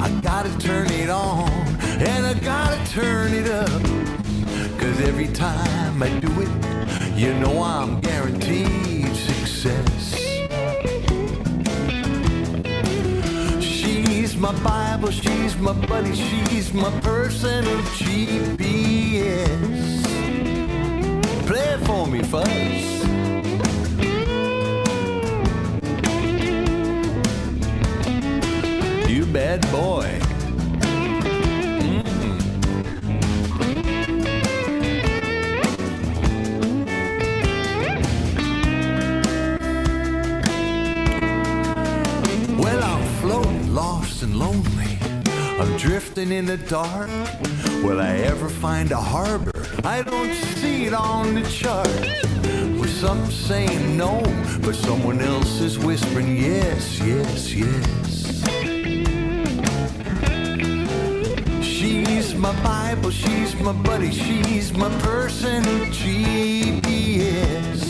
I gotta turn it on, and I gotta turn it up. 'Cause every time I do it, you know I'm guaranteed success. She's my Bible, she's my buddy, she's my personal GPS. Play it for me, Fuzz. You bad boy. Well, I'm floating, lost and lonely. I'm drifting in the dark. Will I ever find a harbor? I don't see it on the chart. With some saying no, but someone else is whispering yes, yes, yes. She's my Bible, she's my buddy, she's my personal GPS.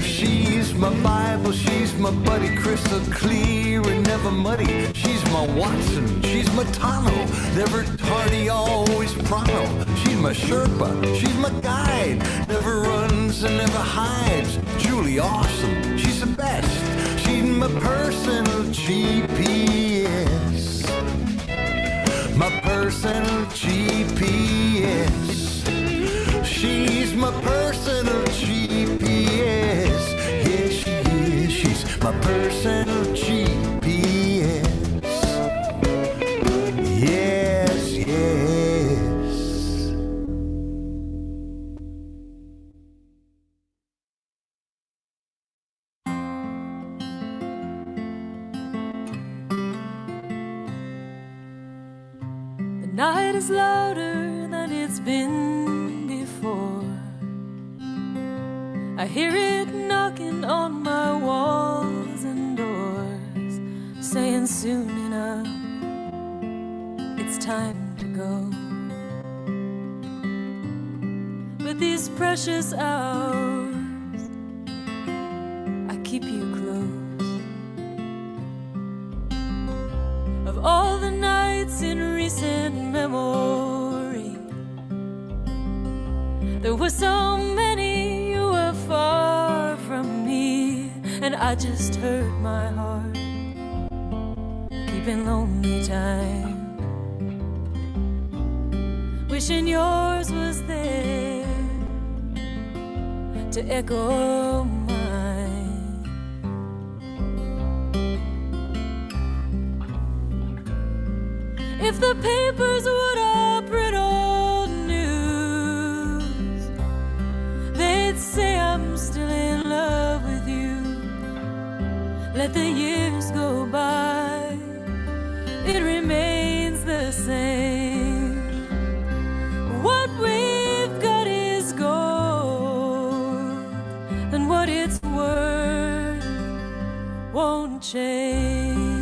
She's my Bible, she's my buddy, crystal clear and never muddy. She's my Watson, she's my Tano, never tardy, always pronto. She's my Sherpa, she's my guide, never runs and never hides. Truly awesome, she's the best, she's my personal GPS. My personal GPS. She's my personal GPS. Yes, she is. She's my personal GPS. Yes, yes. The night is louder than it's been before. I hear it knocking on my walls and doors, saying soon enough, it's time to go. But these precious hours, I keep you close. Of all the nights in recent memory, there were so many you were far from me, and I just hurt my heart, keeping lonely time, wishing yours was there to echo mine. If the papers would all print old news, they'd say I'm still in love with you. Let the years go by, it remains the same. What we've got is gold, and what it's worth won't change.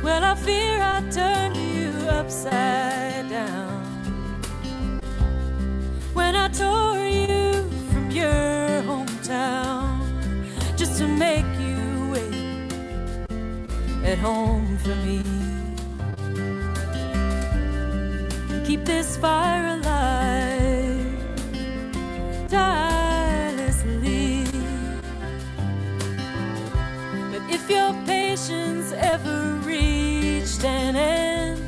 Well, I fear I turned you upside down when I tore you from your hometown, just to make you wait at home for me, and keep this fire alive tirelessly. But if your patience ever reached an end,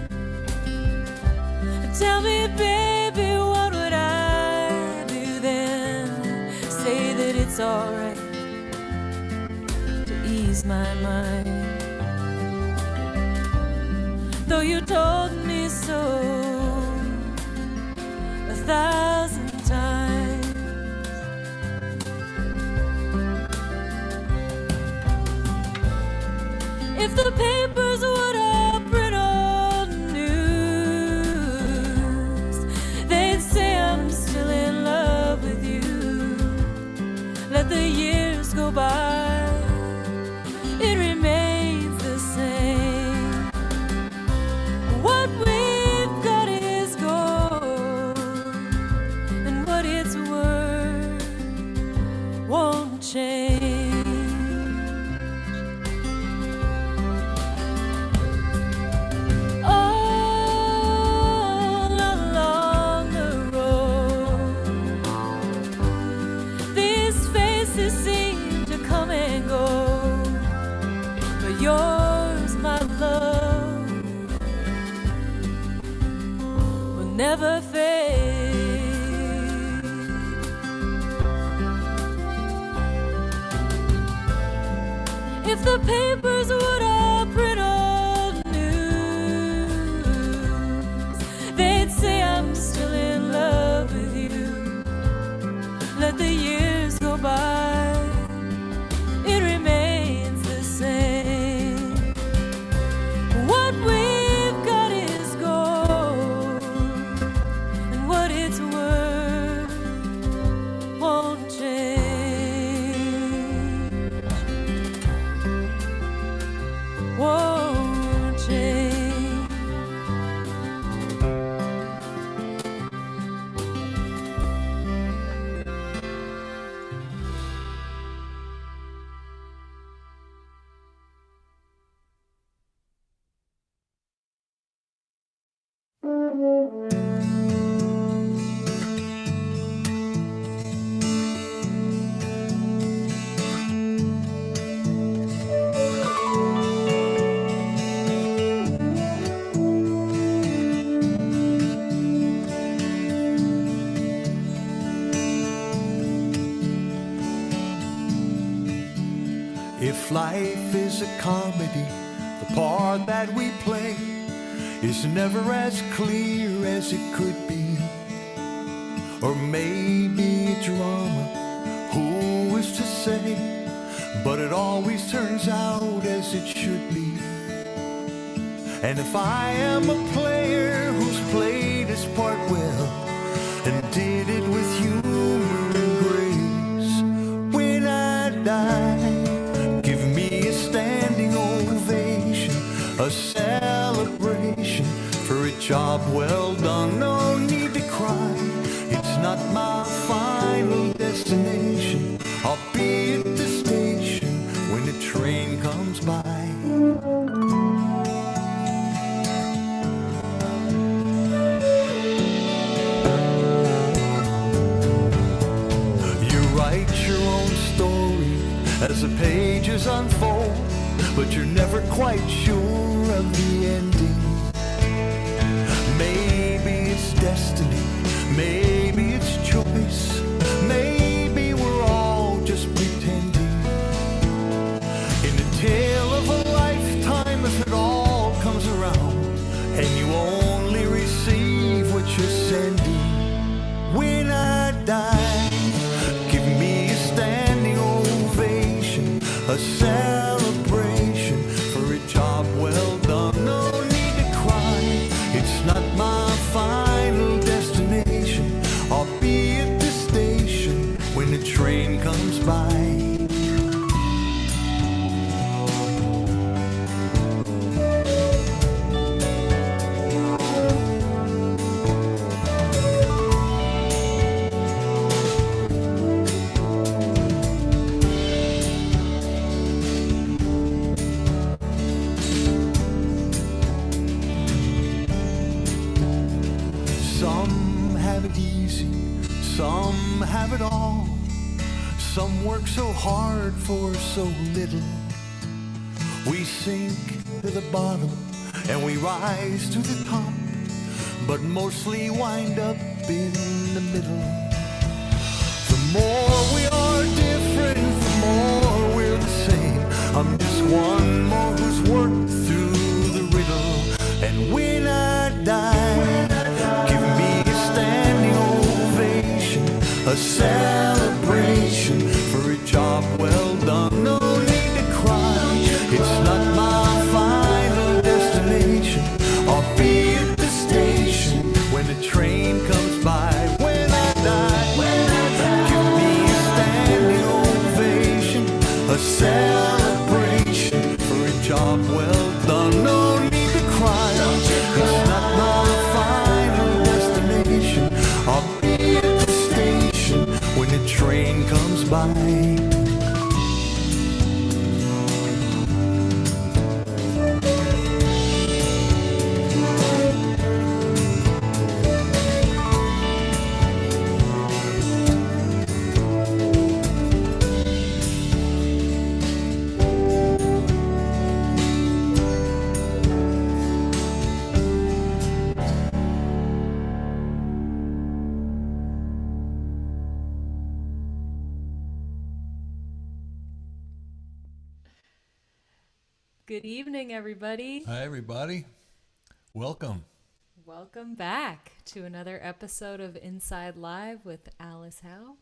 tell me, baby, what would I do then? Say that it's alright to ease my mind, though you told me so 1,000 times. If the papers would all print old news, they'd say I'm still in love with you. Let the years go by, it remains the same. What we've got is gold, and what it's worth faces seem to come and go, but yours, my love, will never fade. If the papers would all print old news, they'd say I'm still in love with you. Let the years go by, it remains the same. What we've got is gold, and what it's worth won't change, won't change. If life is a comedy, the part that we play is never as clear as it could be. Or maybe a drama, who is to say? But it always turns out as it should be. And if I am a player who's played his part well and did it with humor and grace, when I die, give me a standing ovation, a celebration for a job well done. No need to cry, it's not my final destination. I'll be at the station when the train comes by. You write your own story as the pages unfold, but you're never quite sure of the ending. Maybe it's destiny, maybe it's choice, maybe we're all just pretending. In the tale of a lifetime, if it all comes around and you only receive what you're sending, when I die, give me a standing ovation, a celebration for a job well done. No need to cry, it's not my final destination. I'll be at the station when the train comes by. Some have it easy, some have it all. Some work so hard for so little. We sink to the bottom and we rise to the top, but mostly wind up in the middle. The more we are different, the more we're the same. I'm just one more who's worked through the riddle. And when I die, give me a standing ovation, a celebration for a job well done. No need to cry, it's not my final destination. I'll be at the station when the train comes by. When I die, give me a standing ovation, a celebration for a job well done. No need to cry, it's not my final destination. I'll be at the station when the train comes by. Good evening, everybody. Hi, everybody. Welcome. Welcome back to another episode of Inside Live with Alice Howe.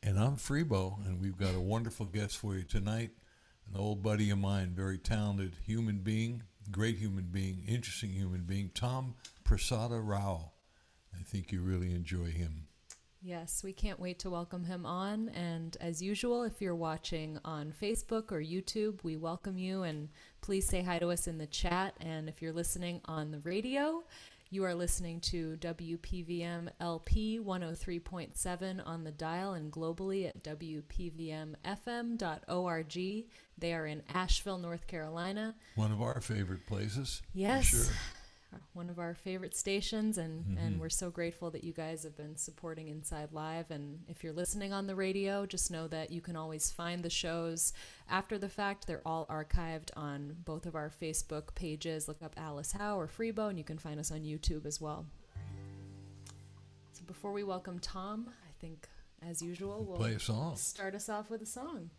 And I'm Freebo, and we've got a wonderful guest for you tonight. An old buddy of mine, very talented human being, great human being, interesting human being, TOM PRASADA-RAO. I think you really enjoy him. Yes, we can't wait to welcome him on. And as usual, if you're watching on Facebook or YouTube, we welcome you, and please say hi to us in the chat. And if you're listening on the radio, you are listening to WPVM LP 103.7 on the dial and globally at WPVMFM.org. They are in Asheville, North Carolina. One of our favorite places. Yes. For sure. One of our favorite stations, and we're so grateful that you guys have been supporting Inside Live. And if you're listening on the radio, just know that you can always find the shows after the fact. They're all archived on both of our Facebook pages. Look up Alice Howe or Freebo, and you can find us on YouTube as well. So before we welcome Tom, I think, as usual, we'll play a song. Start us off with a song.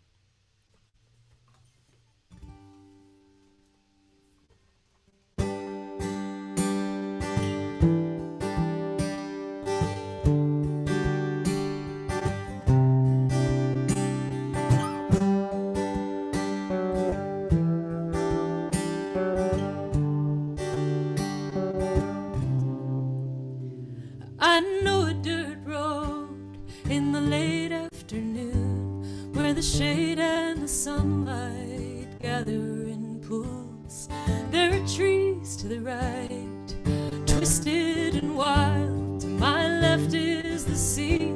Shade and the sunlight gather in pools. There are trees to the right, twisted and wild. To my left is the sea,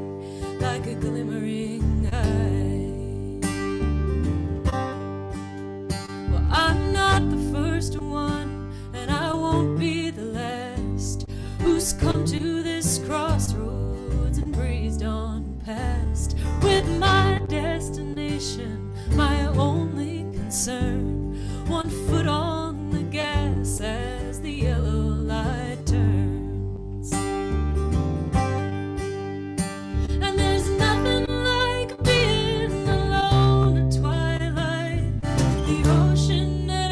like a glimmering eye. Well, I'm not the first one, and I won't be the last, who's come to this crossroads and breezed on past with my destination, my only concern. 1 foot on the gas as the yellow light turns. And there's nothing like being alone at twilight. The ocean at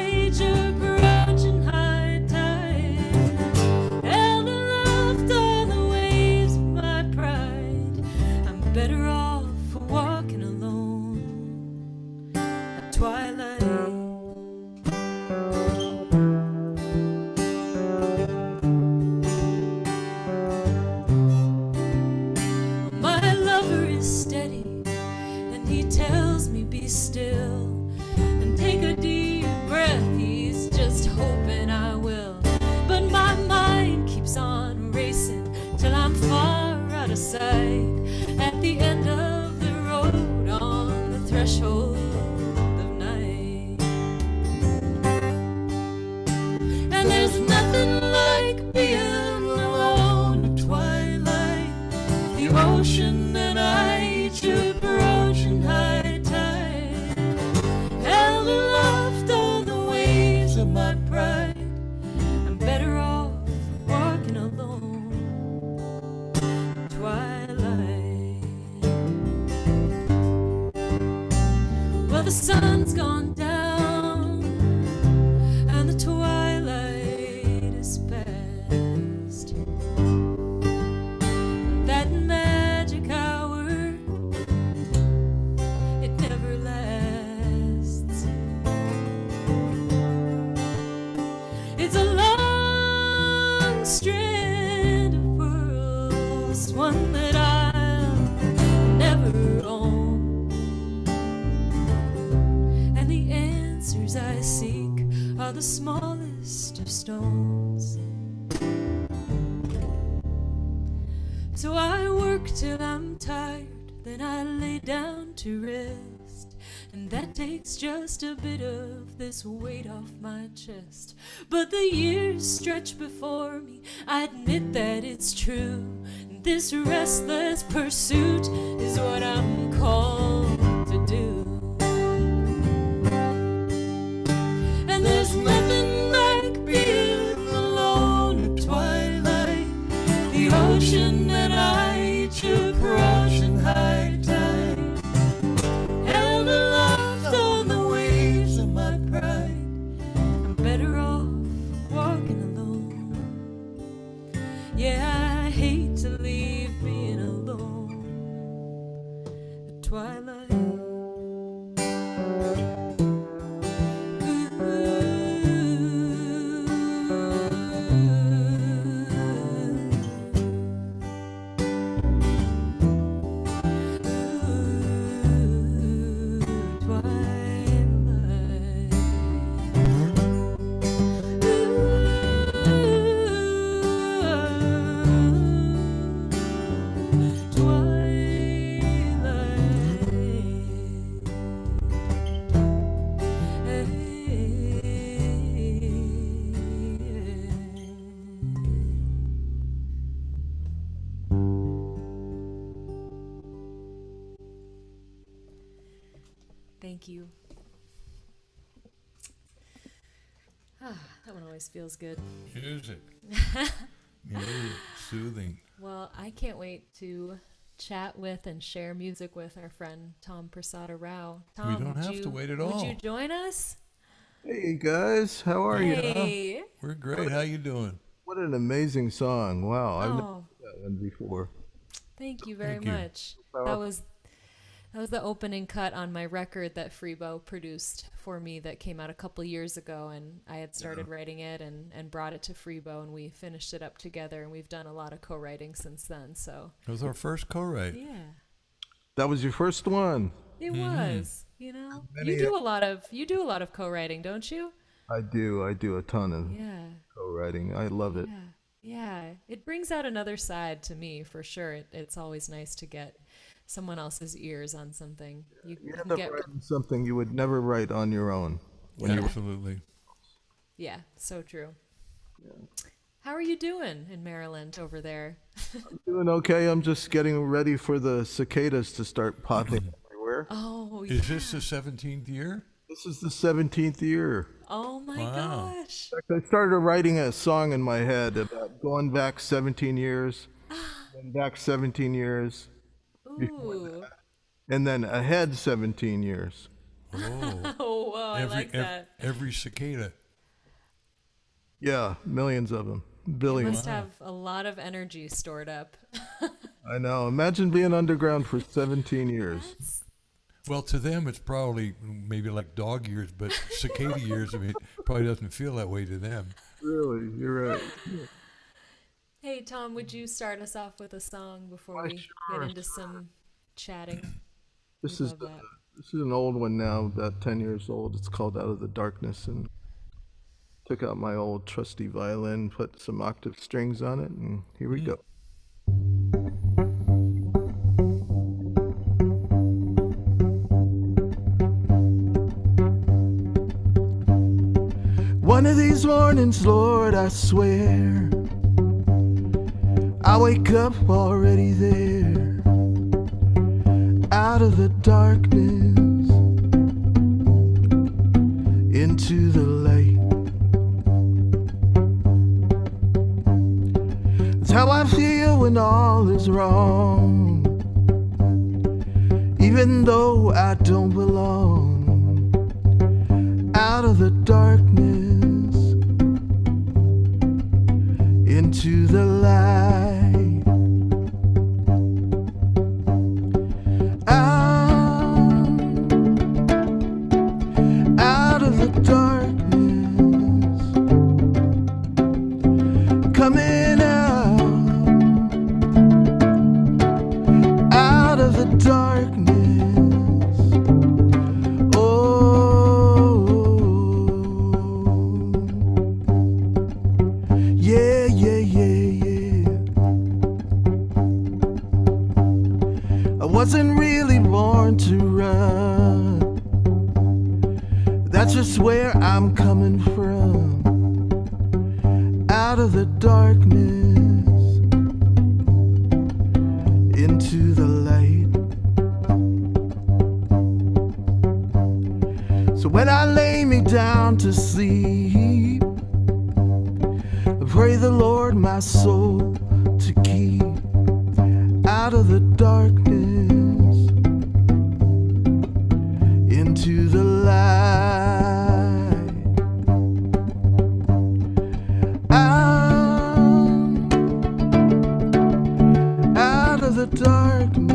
age approaching high tide, held aloft on the waves of my pride. I'm better off walking alone at twilight. My lover is steady, and he tells me be still and take a deep breath. He's just hoping I will, but my mind keeps on racing till I'm far out of sight at the end of the road on the threshold of night. And there's nothing like being alone at twilight. The ocean and I each approaching high tide, held aloft on the waves of my pride. I'm better off walking alone at twilight. Well, the sun's gone down and the twilight is past. That magic hour, it never lasts. It's a long strand of pearls, one that I'll never own. And the answers I seek are the smallest of stones. So I work till I'm tired, then I lay down to rest, and that takes just a bit of this weight off my chest. But the years stretch before me, I admit that it's true. This restless pursuit is what I'm called to do. And there's nothing like being alone at twilight. The ocean and I each approaching high tide, held aloft on the waves of my pride. twilight. Thank you. That one always feels good. Music. Music. Soothing. Well, I can't wait to chat with and share music with our friend Tom Prasada-RAO. Tom, We don't have to wait at all. Would you join us? Hey guys, how are you? Hey. We're great. How you doing? What an amazing song! Wow, I've never Oh, heard that one before. thank you very Thank you. much. That was the opening cut on my record that Freebo produced for me that came out a couple years ago, and I had started writing it and brought it to Freebo, and we finished it up together, and we've done a lot of co-writing since then. So It was our first co-write. yeah, That was your first one. it was. You know, Many you do a lot of co-writing, don't you? I do a ton of Yeah. co-writing. I love it. Yeah. It brings out another side to me for sure. It's always nice to get someone else's ears on something. You You can end up get writing something you would never write on your own. Absolutely. yeah, so true. How are you doing in Maryland over there? Doing okay. I'm just getting ready for the cicadas to start popping everywhere. Oh, yeah. Is this the 17th year? This is the 17th year. Oh my Wow. gosh. In fact, I started writing a song in my head about going back 17 years, going back 17 years, Ooh. and then ahead 17 years. Oh. Oh, whoa, I like that. Every cicada. Yeah, millions of them, You billions. must have a lot of energy stored up. I know. Imagine being underground for 17 years. Well, to them, it's probably maybe like dog years, but cicada years, I mean, probably doesn't feel that way to them. Really, you're right. Hey, Tom, would you start us off with a song before Why, we sure, get into some chatting? This We'd is love that. this is an old one now, about 10 years old. It's called Out of the Darkness, and took out my old trusty violin, put some octave strings on it, and here we go. One of these mornings, Lord, I swear, I wake up already there, out of the darkness, into the light. It's how I feel when all is wrong, even though I don't belong. Out of the darkness, into the light. Out of the darkness, coming out of the darkness. Wasn't really born to run. That's just where I'm coming from. Out of the darkness, into the light. So when I lay me down to sleep, I pray the Lord my soul to keep. Out of the darkness, into the light. Out of the darkness,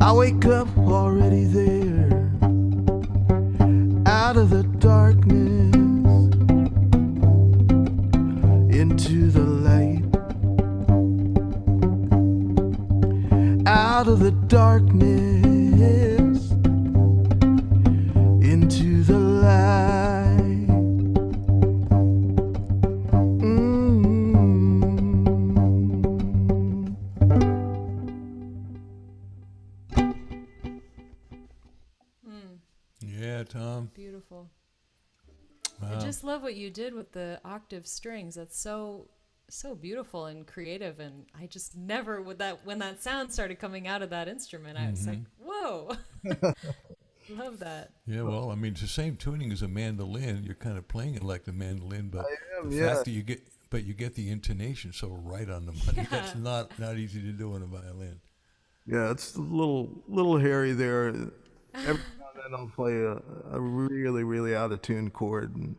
I wake up already there, out of the darkness, into the light, out of the darkness, into the light. Yeah, Tom. Beautiful. Wow. I just love what you did with the octave strings. That's so beautiful and creative, and I just never when that sound started coming out of that instrument, I was like, whoa. Love that. Yeah, well, I mean, it's the same tuning as a mandolin. You're kind of playing it like the mandolin, but I am, the yeah. fact that you get the intonation so right on the money. Yeah. That's not easy to do on a violin. Yeah, it's a little hairy there. Every now and then I'll play a really, really out of tune chord and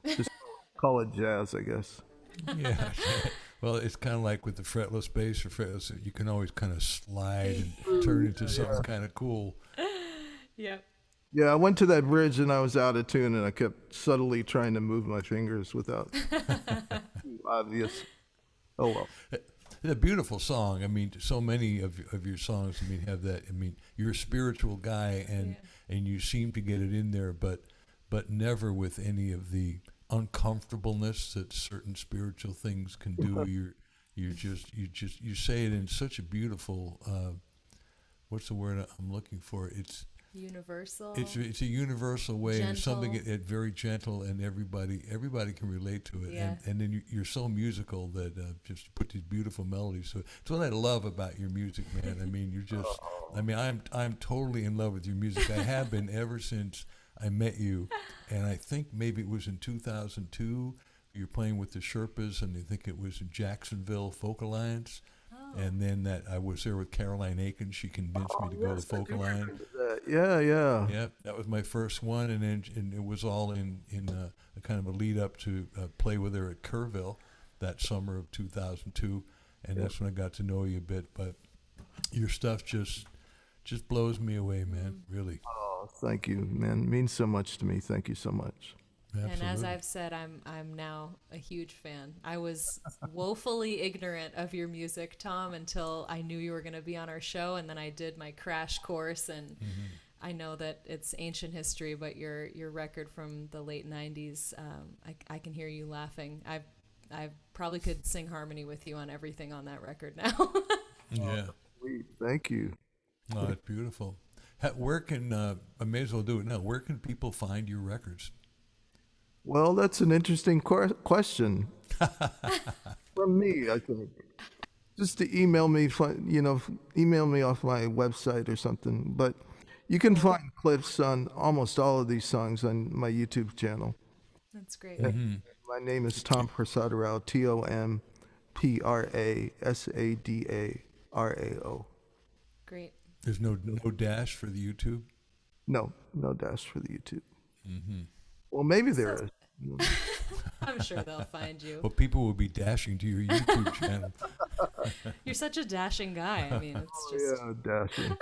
just call it jazz, I guess. Yeah. Well, it's kind of like with the fretless bass or fretless, you can always kind of slide and turn into something kind of cool. Yeah. Yeah, I went to that bridge and I was out of tune and I kept subtly trying to move my fingers without too obvious. Oh well. It's a beautiful song. I mean, so many of your songs, I mean, have that. I mean, you're a spiritual guy, and you seem to get it in there, but never with any of the uncomfortableness that certain spiritual things can do. You say it in such a beautiful. What's the word I'm looking for? Universal. It's a universal way, and it's something Gentle. it very gentle, and everybody can relate to it. Yeah. And then you're so musical that just put these beautiful melodies. So it's what I love about your music, man. I mean, I'm totally in love with your music. I have been ever since I met you, and I think maybe it was in 2002. You're playing with the Sherpas, and I think it was in Jacksonville Folk Alliance. And then that I was there with Caroline Aiken. She convinced me to go to Folk Alliance. Yeah. Yep, that was my first one, and it was all in a kind of a lead up to play with her at Kerrville that summer of 2002, and that's when I got to know you a bit. But your stuff just blows me away, man. Really. Oh, thank you, man. It means so much to me. Thank you so much. Absolutely. And as I've said, I'm now a huge fan. I was woefully ignorant of your music, Tom, until I knew you were going to be on our show, and then I did my crash course, and I know that it's ancient history, but your record from the late 90s, I can hear you laughing. I probably could sing harmony with you on everything on that record now. Yeah. Sweet. Thank you. Oh, it's beautiful. Where can I may as well do it now? Where can people find your records? Well, that's an interesting question. From me, I think. Just to email me off my website or something. But you can find clips on almost all of these songs on my YouTube channel. That's great. My name is Tom Prasada-RAO, TOMPRASADARAO. Great. There's no dash for the YouTube. No dash for the YouTube. Well, maybe there is. I'm sure they'll find you. Well, people will be dashing to your YouTube channel. You're such a dashing guy. I mean, it's just... Yeah, dashing.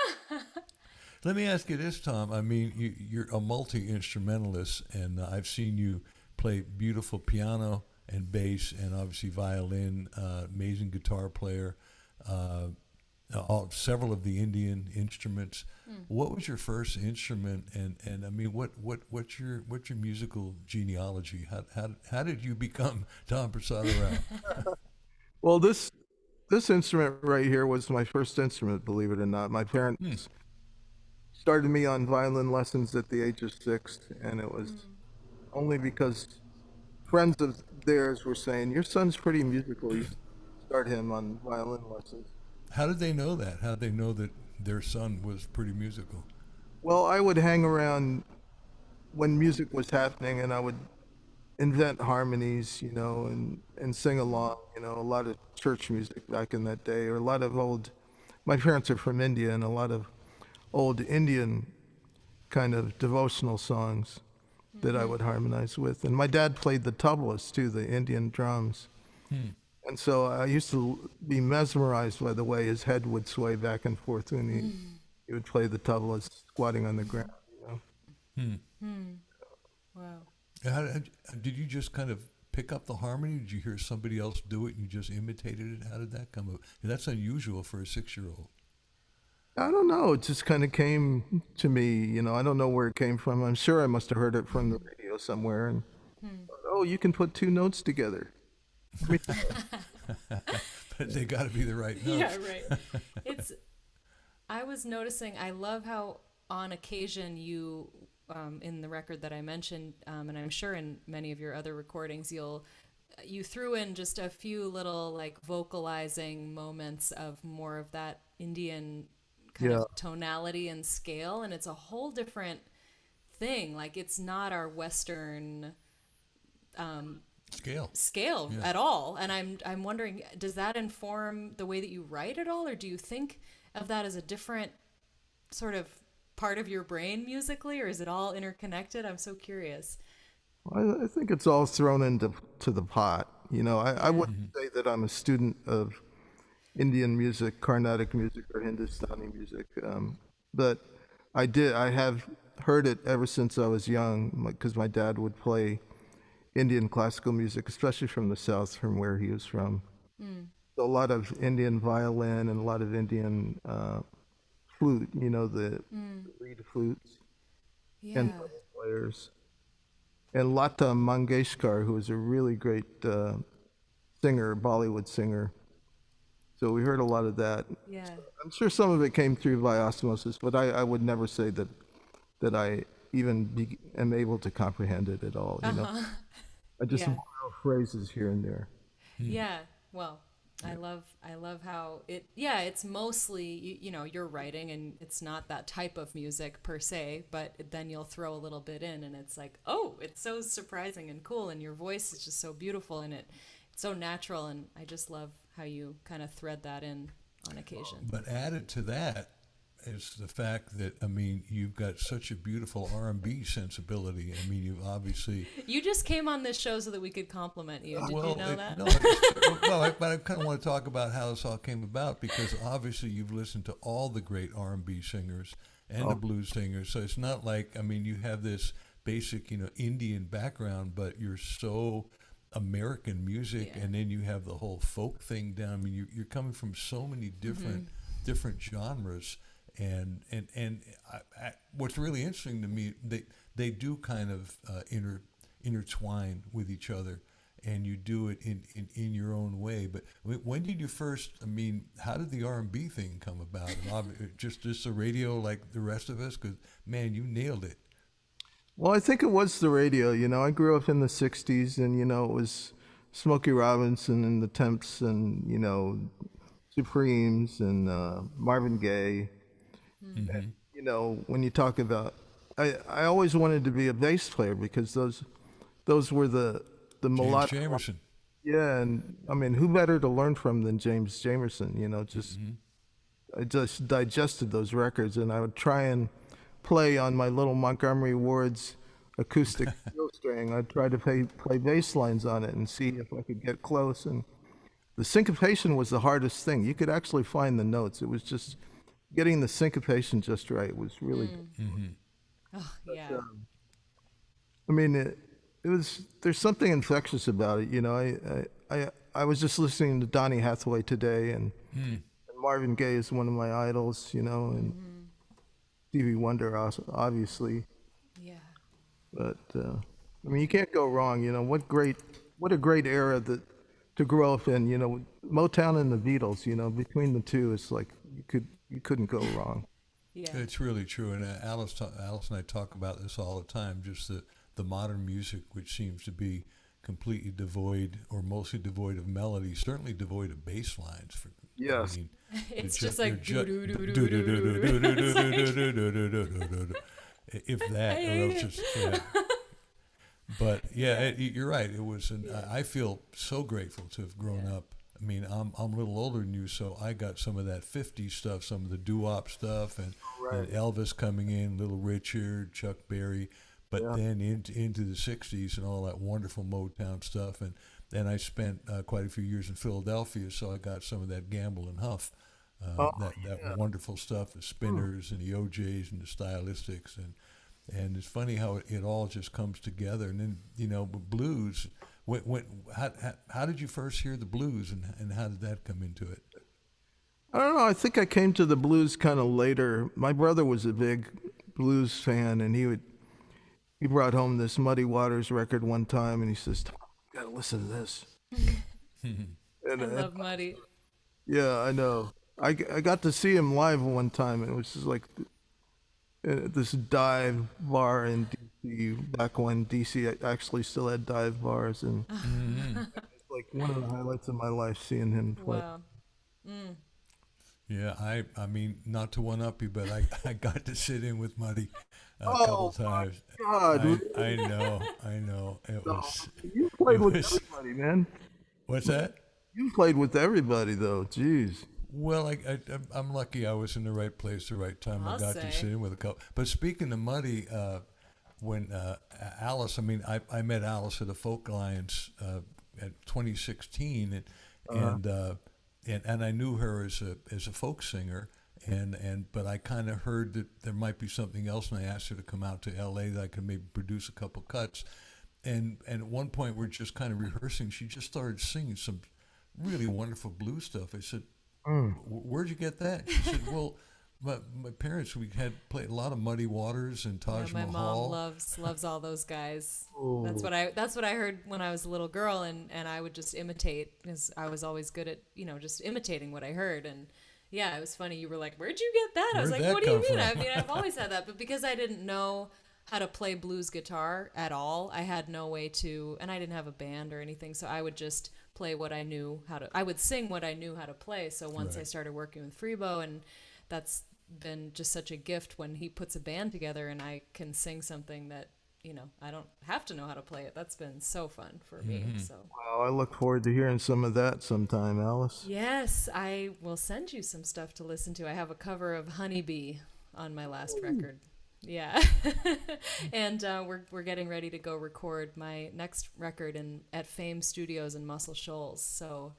Let me ask you this, Tom. I mean, you're a multi-instrumentalist, and I've seen you play beautiful piano and bass and obviously violin, amazing guitar player, several of the Indian instruments. What was your first instrument, and I mean, what's your musical genealogy? How did you become Tom Prasada-RAO? Well, this instrument right here was my first instrument, believe it or not. My parents started me on violin lessons at the age of 6, and it was only because friends of theirs were saying, "Your son's pretty musical. You start him on violin lessons." How did they know that? How did they know that their son was pretty musical? Well, I would hang around when music was happening, and I would invent harmonies, and sing along, a lot of church music back in that day, or a lot of my parents are from India, and a lot of old Indian kind of devotional songs that I would harmonize with. And my dad played the tablas too, the Indian drums. And so I used to be mesmerized by the way his head would sway back and forth when he he would play the tabla squatting on the ground. Wow. Did you just kind of pick up the harmony? Did you hear somebody else do it and you just imitated it? How did that come up? That's unusual for a 6-year-old. I don't know. It just kind of came to me. I don't know where it came from. I'm sure I must have heard it from the radio somewhere. And oh, you can put two notes together. But they got to be the right notes. Yeah, right. I was noticing, I love how on occasion you, in the record that I mentioned, and I'm sure in many of your other recordings, you threw in just a few little like vocalizing moments of more of that Indian kind of tonality and scale, and it's a whole different thing. Like it's not our Western scale at all. And I'm wondering, does that inform the way that you write at all, or do you think of that as a different sort of part of your brain musically, or is it all interconnected? I'm so curious. I think it's all thrown into the pot. I wouldn't say that I'm a student of Indian music, Carnatic music, or Hindustani music, but I have heard it ever since I was young, because my dad would play Indian classical music, especially from the south, from where he was from. So a lot of Indian violin and a lot of Indian flute, the reed flutes and players. And Lata Mangeshkar, who was a really great singer, Bollywood singer. So we heard a lot of that. Yeah. So I'm sure some of it came through by osmosis, but I would never say that I even am able to comprehend it at all. I just borrow phrases here and there. Yeah. Well, I love how it's mostly, you're writing and it's not that type of music per se, but then you'll throw a little bit in and it's like, oh, it's so surprising and cool. And your voice is just so beautiful and it's so natural. And I just love how you kind of thread that in on occasion. But added to that is the fact that, you've got such a beautiful R&B sensibility. You've obviously... You just came on this show so that we could compliment you. Did you know that? But I kind of want to talk about how this all came about, because obviously you've listened to all the great R&B singers and the blues singers. So it's not like, you have this basic, Indian background, but you're so American music, and then you have the whole folk thing down. You're coming from so many different genres. And what's really interesting to me, they do kind of intertwine with each other, and you do it in your own way. But when did you first? How did the R&B thing come about? Just the radio, like the rest of us, because man, you nailed it. Well, I think it was the radio. I grew up in the '60s, and it was Smokey Robinson and the Temps, and Supremes and Marvin Gaye. And, when you talk about, I always wanted to be a bass player, because those were the melodic. James Jamerson. Yeah, and who better to learn from than James Jamerson? I just digested those records, and I would try and play on my little Montgomery Ward's acoustic steel string. I'd try to play bass lines on it and see if I could get close. And the syncopation was the hardest thing. You could actually find the notes. It was just getting the syncopation just right was really difficult. Oh, yeah. But, it was, there's something infectious about it. I was just listening to Donny Hathaway today, and Marvin Gaye is one of my idols, and Stevie Wonder, obviously. Yeah. But you can't go wrong. What a great era to grow up in. Motown and the Beatles. Between the two, it's like you couldn't go wrong. Yeah. It's really true, and Alice and I talk about this all the time. Just the modern music, which seems to be completely devoid, or mostly devoid of melody, certainly devoid of bass lines. Yes. It's just like if that, or else just But you're right. It was, I feel so grateful to have grown up. I'm a little older than you, so I got some of that 50s stuff, some of the doo-wop stuff, and Elvis coming in, Little Richard, Chuck Berry, but then into the 60s and all that wonderful Motown stuff. And then I spent quite a few years in Philadelphia, so I got some of that Gamble and Huff That wonderful stuff, the spinners and the OJs and the stylistics, and it's funny how it all just comes together. And then with blues, how did you first hear the blues, and how did that come into it? I don't know. I think I came to the blues kind of later. My brother was a big blues fan, and he brought home this Muddy Waters record one time, and he says, "Tom, you gotta listen to this." I love Muddy. Yeah, I know. I got to see him live one time, and it was just like this dive bar in DC, back when DC actually still had dive bars, and it's like one of the highlights of my life seeing him play. Wow. Yeah, I mean, not to one up you, but I got to sit in with Muddy a couple times. God, I know. It was. you played with everybody, man. What's that? You played with everybody, though. Jeez. Well, I'm lucky I was in the right place, the right time. I got to sit in with a couple. But speaking of Muddy, when Alice, I met Alice at the Folk Alliance at 2016, and I knew her as a folk singer, but I kind of heard that there might be something else, and I asked her to come out to L.A. that I could maybe produce a couple cuts, and at one point we're just kind of rehearsing. She just started singing some really wonderful blues stuff. I said, "Where'd you get that?" She said, "Well, my parents, we had played a lot of Muddy Waters and Taj My Mahal." mom loves all those guys. That's what I heard when I was a little girl, and I would just imitate, because I was always good at just imitating what I heard. And yeah, it was funny. You were like, "Where'd you get that?" I was Where'd like, that "What do you come mean?" from? I mean, I've always had that, but because I didn't know how to play blues guitar at all, I had no way to, and I didn't have a band or anything, so I would just play what I knew how to. I would sing what I knew how to play. So once I started working with Freebo, and that's been just such a gift when he puts a band together and I can sing something that I don't have to know how to play it. That's been so fun for me. So Wow, I look forward to hearing some of that sometime, Alice. yes, I will send you some stuff to listen to. I have a cover of Honeybee on my last record. Yeah. And we're getting ready to go record my next record at Fame Studios in Muscle Shoals. So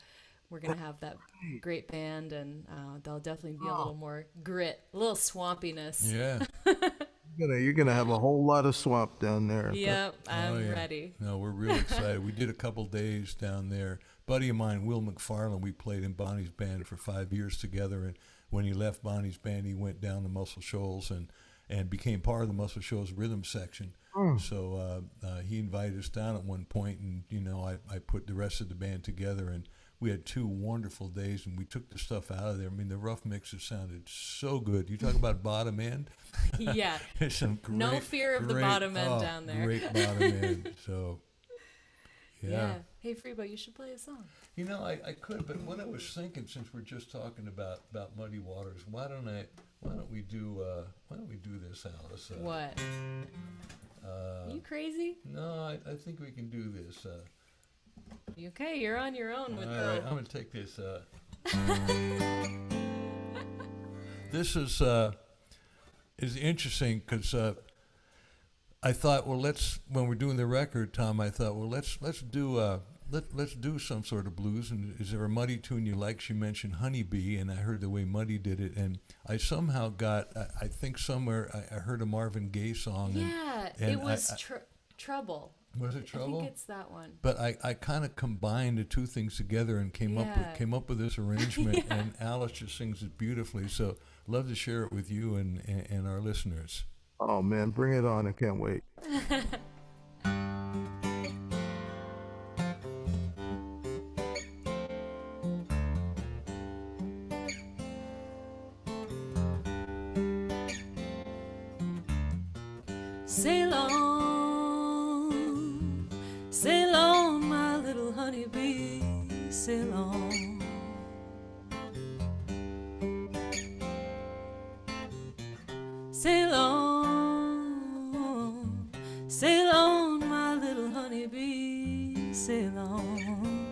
we're going to have that great band, and there'll definitely be a little more grit, a little swampiness. Yeah. You're gonna have a whole lot of swamp down there. Yep, I'm ready. No, we're real excited. We did a couple days down there. Buddy of mine, Will McFarland, we played in Bonnie's band for 5 years together, and when he left Bonnie's band, he went down to Muscle Shoals and became part of the Muscle Shoals rhythm section. So he invited us down at one point, and I put the rest of the band together, and we had 2 wonderful days, and we took the stuff out of there. I mean, the rough mixes sounded so good. You talk about bottom end? Yeah. There's some great, No fear of the bottom end down there. Great bottom end. So, yeah. Hey, Freebo, you should play a song. I could, but what I was thinking, since we're just talking about Muddy Waters, why don't we do this, Alice? What? Are you crazy? No, I think we can do this. Okay, you're on your own with All right, I'm going to take this. This is interesting because I thought, well, when we're doing the record, Tom, I thought, well, let's do some sort of blues. And is there a Muddy tune you like? She mentioned Honeybee, and I heard the way Muddy did it, and I somehow got, I think somewhere I heard a Marvin Gaye song. Yeah, and it was Trouble. Was it Trouble? I think it's that one. But I kind of combined the two things together and came up with this arrangement, and Alice just sings it beautifully. So love to share it with you and our listeners. Oh man, bring it on! I can't wait. Sail on, my little honeybee, sail on. Sail on, my little honeybee, sail on.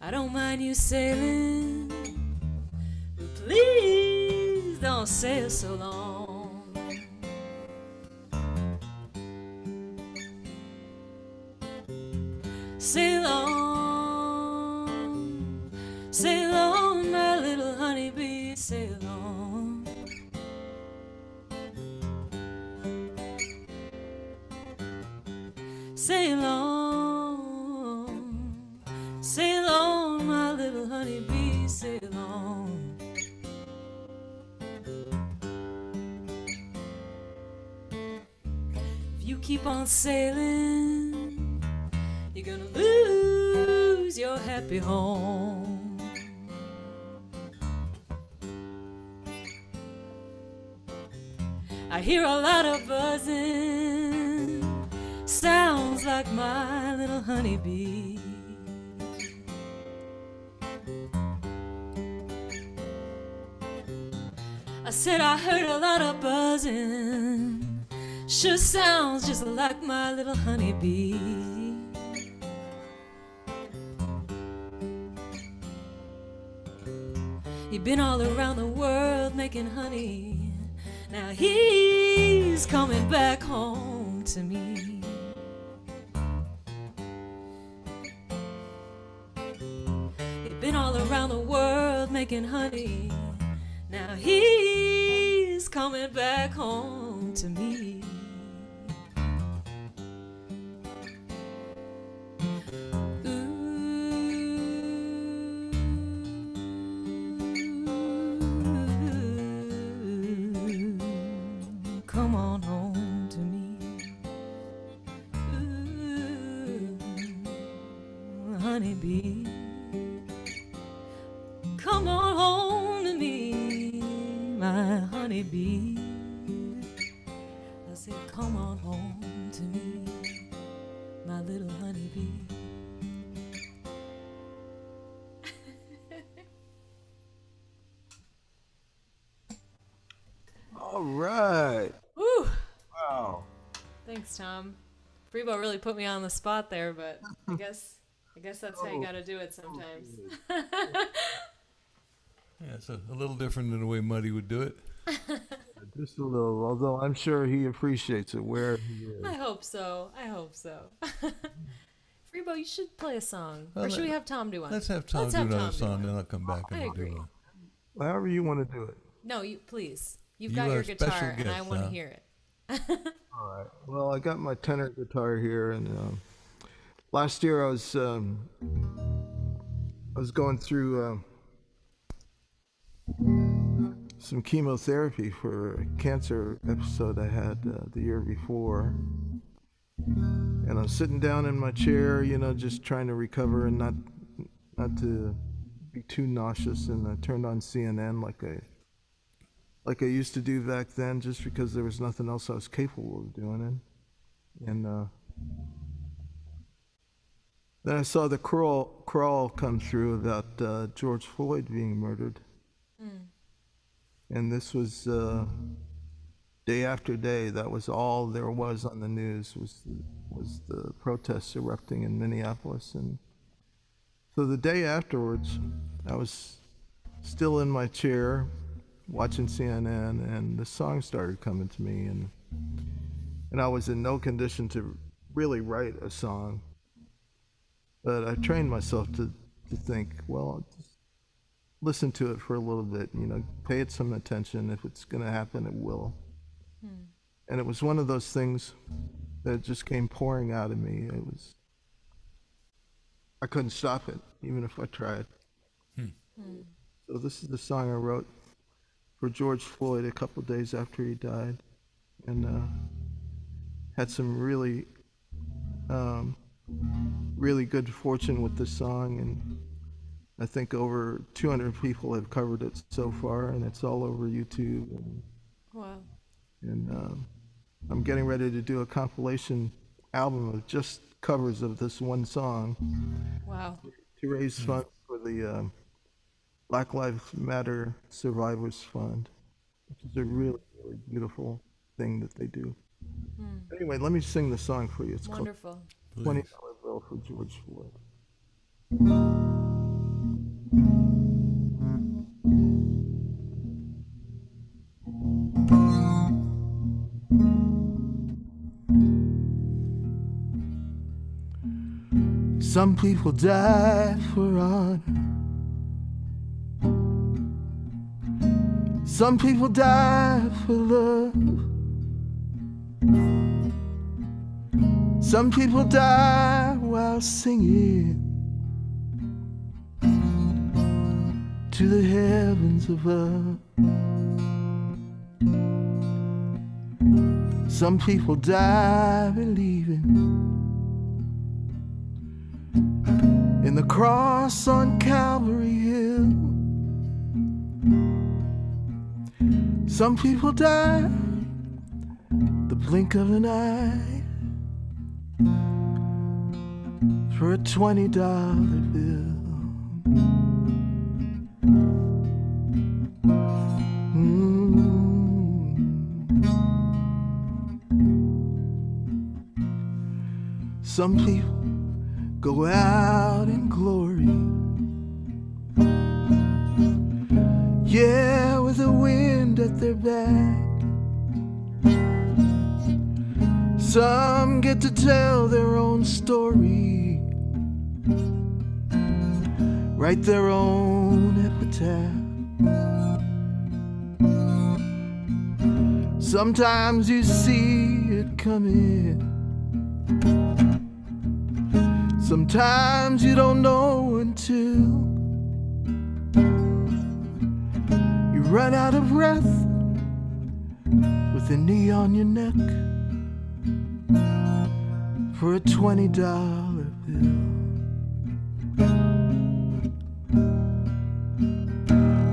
I don't mind you sailing, but please don't sail so long. Sail on, Sail on, my little honeybee, sail on. Sail on, my little honeybee, sail on. If you keep on sailing, you're gonna lose your happy home. I hear a lot of buzzing, sounds like my little honeybee. I said I heard a lot of buzzing, sure sounds just like my little honeybee. He's been all around the world making honey. Now he's coming back home to me. He's been all around the world making honey. Now he's coming back home to me. Come on home to me. Ooh, honeybee. Come on home to me, my honeybee. I said, come on home to me, my little honeybee. All right. Woo! Wow. Thanks, Tom. Freebo really put me on the spot there, but I guess that's how you gotta do it sometimes. Yeah, it's a little different than the way Muddy would do it. Just a little, although I'm sure he appreciates it where he is. I hope so. Freebo, you should play a song. Well, or should we have Tom do one? Let's have Tom do another song, then I'll come back I and do agree. one. However you want to do it. No, you please. You've You got are your a special guitar, and I guest, want to huh? hear it. All right. Well, I got my tenor guitar here, and last year I was going through some chemotherapy for a cancer episode I had the year before, and I was sitting down in my chair, just trying to recover and not to be too nauseous, and I turned on CNN like I used to do back then, just because there was nothing else I was capable of doing it. And then I saw the crawl come through about George Floyd being murdered. And this was day after day. That was all there was on the news, was the protests erupting in Minneapolis. And so the day afterwards, I was still in my chair watching CNN, and the song started coming to me, and I was in no condition to really write a song, but I trained myself to think, well, I'll just listen to it for a little bit, pay it some attention. If it's going to happen, it will. And it was one of those things that just came pouring out of me. I couldn't stop it, even if I tried. So this is the song I wrote for George Floyd a couple days after he died, and had some really good fortune with this song, and I think over 200 people have covered it so far, and it's all over YouTube. Wow. And I'm getting ready to do a compilation album of just covers of this one song. Wow. To raise funds for the Black Lives Matter Survivors Fund, which is a really, really beautiful thing that they do. Anyway, let me sing the song for you. It's Wonderful. called $20 Bill for George Floyd. Some people die for honor, Some people die for love. Some people die while singing to the heavens above. Some people die believing in the cross on Calvary Hill. Some people die the blink of an eye for a $20 bill. Some people go out in glory, yeah, with the wind at their back. Some get to tell their own story, write their own epitaph. Sometimes you see it coming, sometimes you don't know until you run out of breath with a knee on your neck for a $20 bill.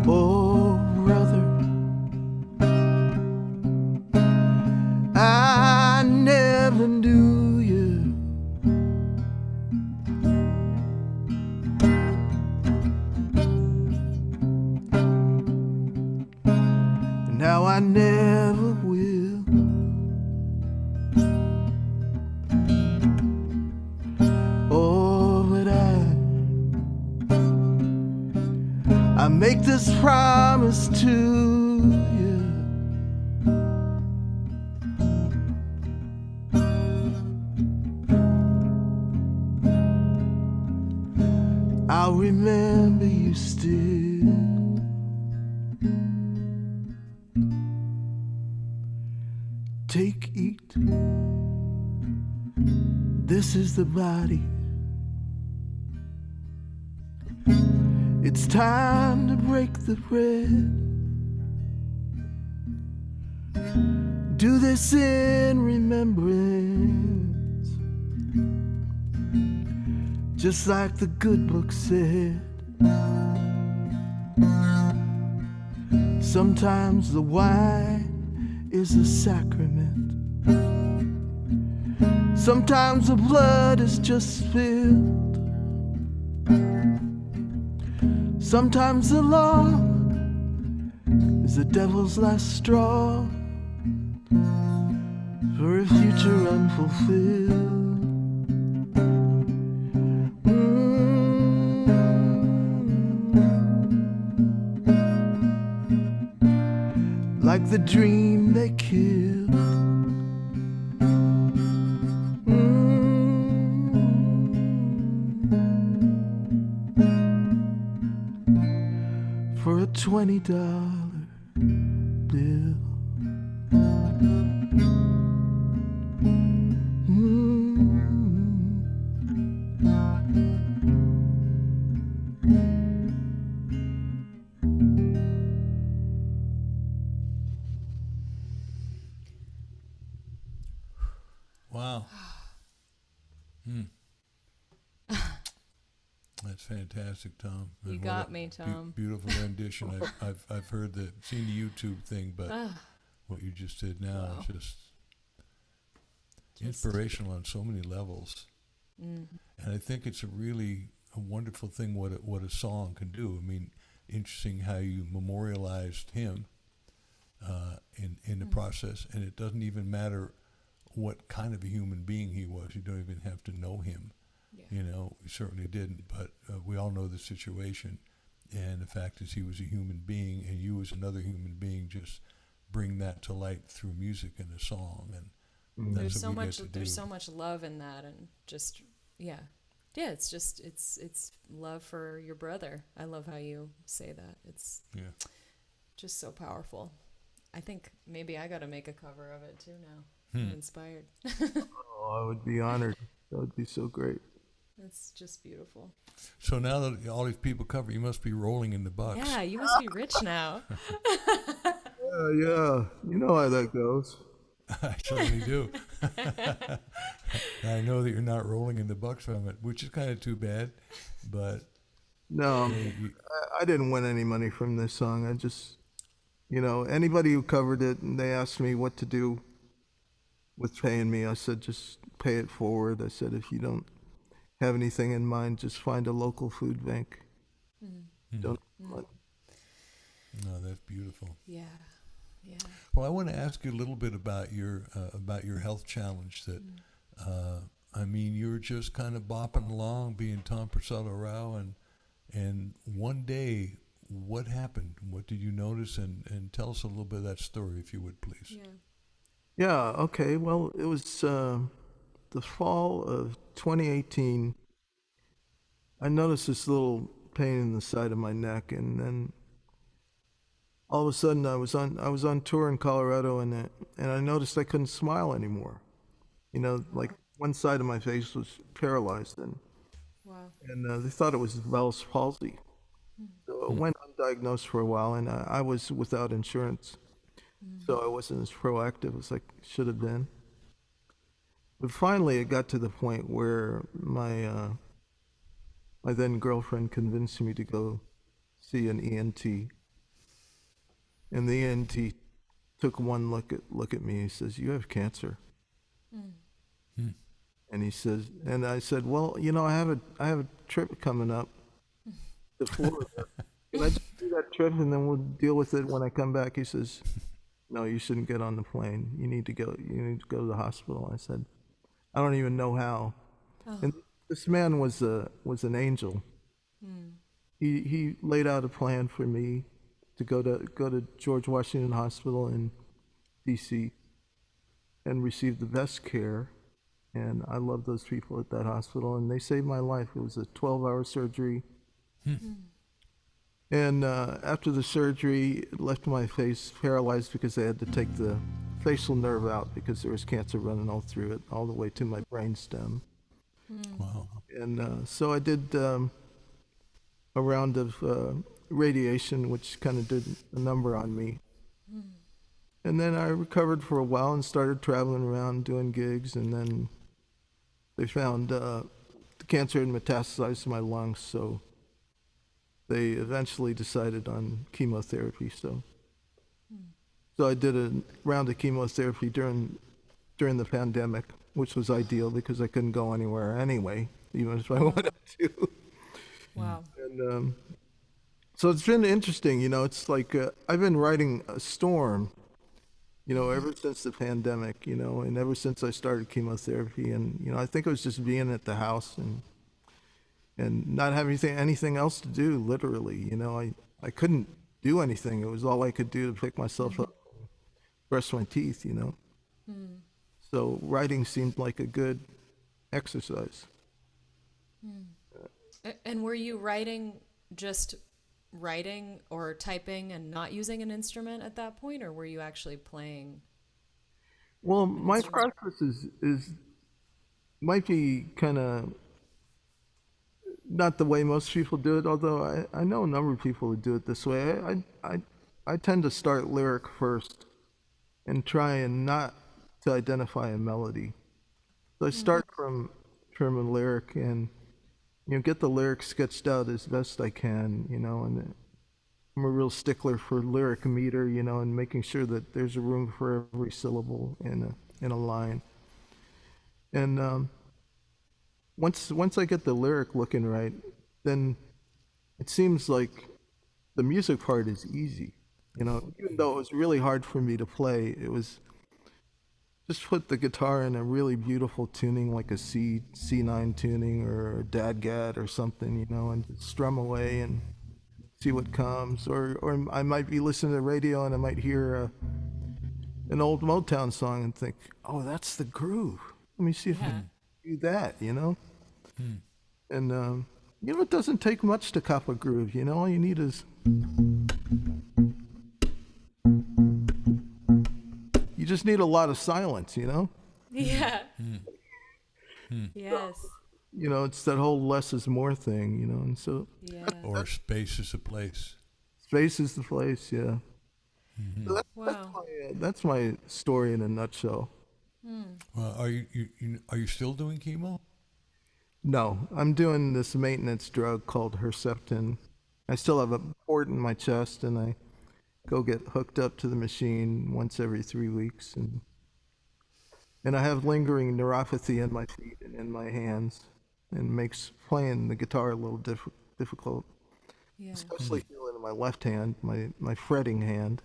Oh, brother, I never knew you. Now I never will. Oh, but I make this promise to you. I'll remember you still. Take, eat. This is the body. It's time to break the bread. Do this in remembrance, just like the good book said. Sometimes the wine is a sacrament. Sometimes the blood is just spilled. Sometimes the law is the devil's last straw for a future unfulfilled. Like the dream they killed. For a $20 bill. Wow. That's fantastic, Tom. You And got what a me, Tom. Beautiful rendition. I've heard seen the YouTube thing, but what you just did now is just inspirational on so many levels. And I think it's a wonderful thing what a song can do. I mean, interesting how you memorialized him in the process, and it doesn't even matter what kind of a human being he was. You don't even have to know him. Yeah. You know, we certainly didn't, but we all know the situation. And the fact is he was a human being, and you as another human being just bring that to light through music and a song. And that's There's what we get to do. there's so much love in that, and just it's just it's love for your brother. I love how you say that. It's just so powerful. I think maybe I got to make a cover of it too now. I'm inspired. Oh, I would be honored. That would be so great. It's just beautiful. So now that all these people cover, you must be rolling in the bucks. Yeah, you must be rich now. Yeah. You know how that goes. I certainly do. I know that you're not rolling in the bucks from it, which is kind of too bad. But No, I didn't win any money from this song. I just, anybody who covered it and they asked me what to do with paying me, I said, just pay it forward. I said, if you don't have anything in mind, just find a local food bank. Don't. no, that's beautiful. Yeah. Yeah. Well, I want to ask you a little bit about your health challenge. That I mean, you were just kind of bopping along, being Tom Prasada-RAO, and one day, what happened? What did you notice? And tell us a little bit of that story, if you would, please. Yeah. Yeah. Okay. Well, it was the fall of 2018. I noticed this little pain in the side of my neck, and then all of a sudden I was on tour in Colorado, and I noticed I couldn't smile anymore. Like one side of my face was paralyzed, and Wow. they thought it was Bell's palsy. So it went undiagnosed for a while, and I was without insurance, so I wasn't as proactive as I should have been. But finally, it got to the point where my then girlfriend convinced me to go see an ENT. And the ENT took one look at me. He says, "You have cancer." And he says, and I said, "Well, I have a trip coming up to Florida. Can I just do that trip and then we'll deal with it when I come back?" He says, "No, you shouldn't get on the plane. You need to go to the hospital." I said, "I don't even know how." And this man was an angel. He laid out a plan for me to go to George Washington Hospital in D.C. and receive the best care. And I love those people at that hospital, and they saved my life. It was a 12-hour surgery. And after the surgery, it left my face paralyzed because they had to take the facial nerve out because there was cancer running all through it, all the way to my brainstem. Wow. And so I did a round of radiation, which kind of did a number on me. And then I recovered for a while and started traveling around doing gigs, and then they found the cancer had metastasized to my lungs, so they eventually decided on chemotherapy. So I did a round of chemotherapy during the pandemic, which was ideal because I couldn't go anywhere anyway, even if I wanted to. Wow. And so it's been interesting, it's like I've been riding a storm, ever since the pandemic, and ever since I started chemotherapy. And, I think it was just being at the house and not having anything else to do, literally. I couldn't do anything. It was all I could do to pick myself up, brush my teeth, So writing seemed like a good exercise. And were you writing or typing and not using an instrument at that point, or were you actually playing? Well, my process is might be kind of not the way most people do it, although I know a number of people who do it this way. I tend to start lyric first and try and not to identify a melody. So I start from a lyric and get the lyric sketched out as best I can, and I'm a real stickler for lyric meter, and making sure that there's a room for every syllable in a line. And once I get the lyric looking right, then it seems like the music part is easy. Even though it was really hard for me to play, it was just put the guitar in a really beautiful tuning, like a C9 tuning or a dadgad or something, and just strum away and see what comes. Or I might be listening to the radio and I might hear an old Motown song and think, oh, that's the groove. Let me see if I can do that, And, it doesn't take much to cop a groove, all you need is... just need a lot of silence, you know? Yeah. Yes. You know, it's that whole less is more thing, you know, and so Yeah. Or space is a place. space is the place, yeah. So Wow. that's my story in a nutshell. Well, are you still doing chemo? No, I'm doing this maintenance drug called Herceptin. I still have a port in my chest, and I go get hooked up to the machine once every 3 weeks, and I have lingering neuropathy in my feet and in my hands, and makes playing the guitar a little difficult, Yeah. especially feeling in my left hand, my fretting hand,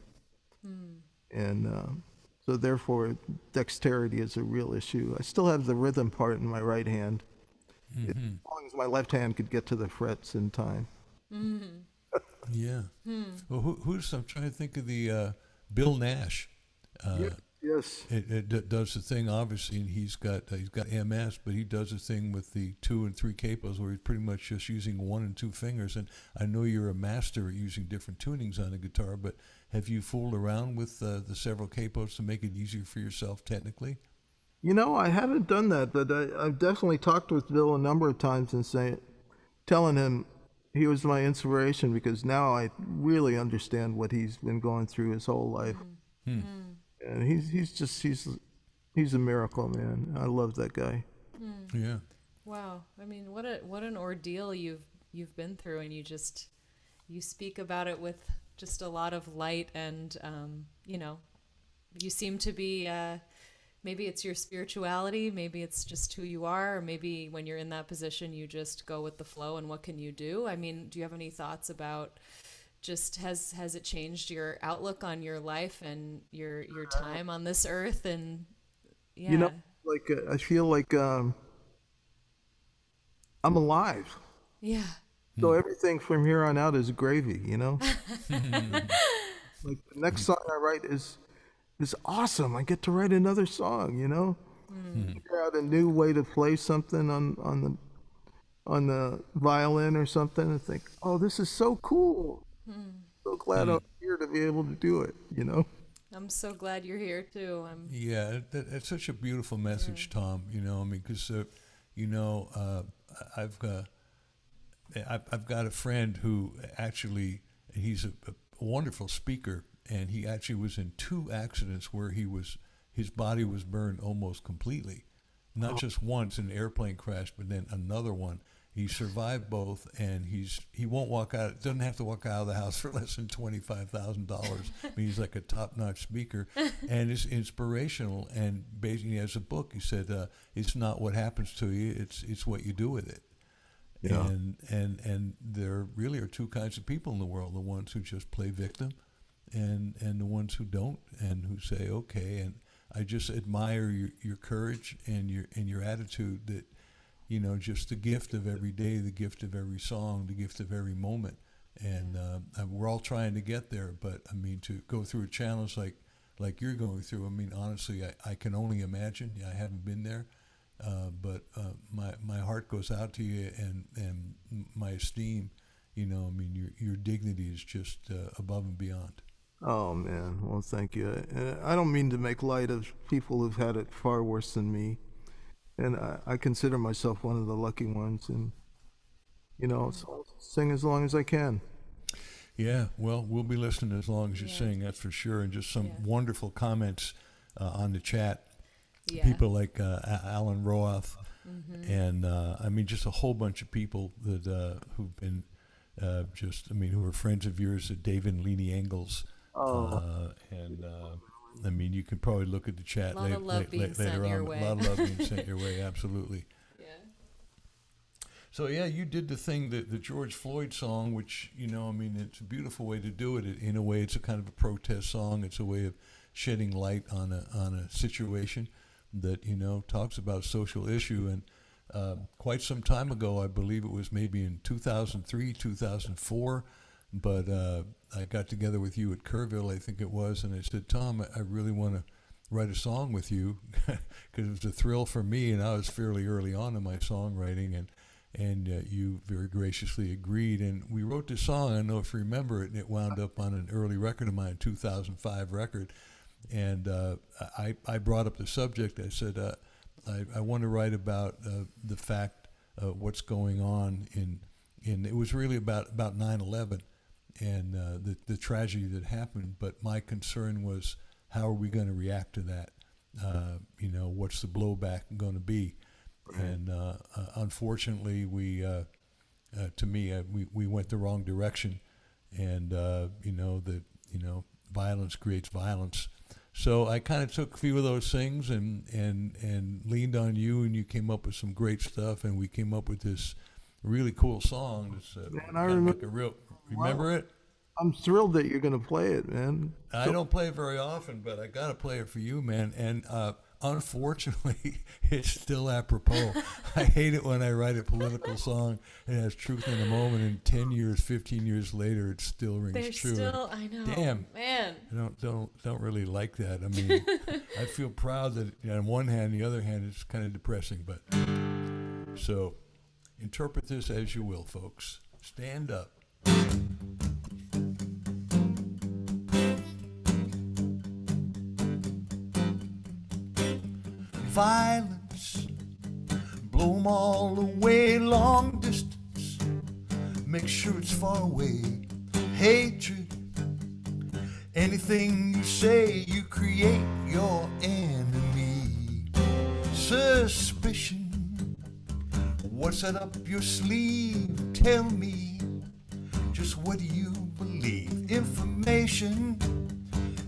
and so therefore dexterity is a real issue. I still have the rhythm part in my right hand, as long as my left hand could get to the frets in time. Yeah. Well, who's I'm trying to think of the Bill Nash. Yes. It does the thing obviously, and he's got MS, but he does the thing with the 2 and 3 capos where he's pretty much just using 1 and 2 fingers. And I know you're a master at using different tunings on the guitar, but have you fooled around with the several capos to make it easier for yourself technically? You know, I haven't done that, but I've definitely talked with Bill a number of times and telling him he was my inspiration, because now I really understand what he's been going through his whole life. And he's a miracle, man. I love that guy. Yeah. Wow. I mean, what an ordeal you've been through, and you speak about it with just a lot of light, and you know, you seem to be maybe it's your spirituality, maybe it's just who you are, or maybe when you're in that position you just go with the flow, and what can you do? I mean, do you have any thoughts about just has it changed your outlook on your life and your time on this earth? And yeah. You know, like I feel like I'm alive. Yeah. So everything from here on out is gravy, you know? Like the next song I write is awesome. I get to write another song, you know? Figure out a new way to play something on the violin or something, and think, oh, this is so cool. So glad I'm here to be able to do it, you know? I'm so glad you're here too. Yeah, that's such a beautiful message, Tom. You know, I mean, because you know, I've got a friend who actually he's a wonderful speaker, and he actually was in 2 accidents where his body was burned almost completely, not just once in an airplane crash, but then another one. He survived both, and he won't walk out. Doesn't have to walk out of the house for less than $25,000. I mean, he's like a top-notch speaker, and it's inspirational. And basically, as a book, he said, "It's not what happens to you; it's what you do with it." Yeah. And there really are 2 kinds of people in the world: the ones who just play victim, and the ones who don't, and who say, "Okay." And I just admire your courage and your attitude that. You know, just the gift of every day, the gift of every song, the gift of every moment. And we're all trying to get there. But, I mean, to go through a challenge like you're going through, I mean, honestly, I can only imagine. I haven't been there. But my heart goes out to you, and my esteem, you know, I mean, your dignity is just above and beyond. Oh, man. Well, thank you. I don't mean to make light of people who've had it far worse than me. And I consider myself one of the lucky ones, and you know, so I'll sing as long as I can. Yeah, well, we'll be listening as long as you sing, that's for sure. And just some wonderful comments on the chat. Yeah. People like Alan Roth, and I mean, just a whole bunch of people that who've been who are friends of yours, David and Leanie Engels, and. I mean, you can probably look at the chat later on. A lot of love being sent your way, absolutely. Yeah. So, yeah, you did the thing, the George Floyd song, which, you know, I mean, it's a beautiful way to do it. In a way, it's a kind of a protest song. It's a way of shedding light on a situation that, you know, talks about social issue. And quite some time ago, I believe it was maybe in 2003, 2004, but I got together with you at Kerrville, I think it was, and I said, Tom, I really want to write a song with you, because it was a thrill for me, and I was fairly early on in my songwriting, and you very graciously agreed, and we wrote this song. I don't know if you remember it, and it wound up on an early record of mine, 2005 record, And I brought up the subject. I said, I want to write about the fact what's going on in it was really about 9/11 and the tragedy that happened. But my concern was, how are we going to react to that? What's the blowback going to be? Right. And unfortunately, we went the wrong direction, and violence creates violence. So I kind of took a few of those things and leaned on you, and you came up with some great stuff, and we came up with this really cool song. That's man, I remember, remember it? I'm thrilled that you're going to play it, man. I don't play it very often, but I got to play it for you, man. And unfortunately, it's still apropos. I hate it when I write a political song and it has truth in the moment, and 10 years, 15 years later, it still rings true. I know. Damn, man. I don't really like that. I mean, I feel proud that on one hand, the other hand, it's kind of depressing. But so, interpret this as you will, folks. Stand up. Violence, blow 'em all away, long distance, make sure it's far away. Hatred, anything you say, you create your enemy. Suspicion, what's that up your sleeve? Tell me, just what do you believe? Information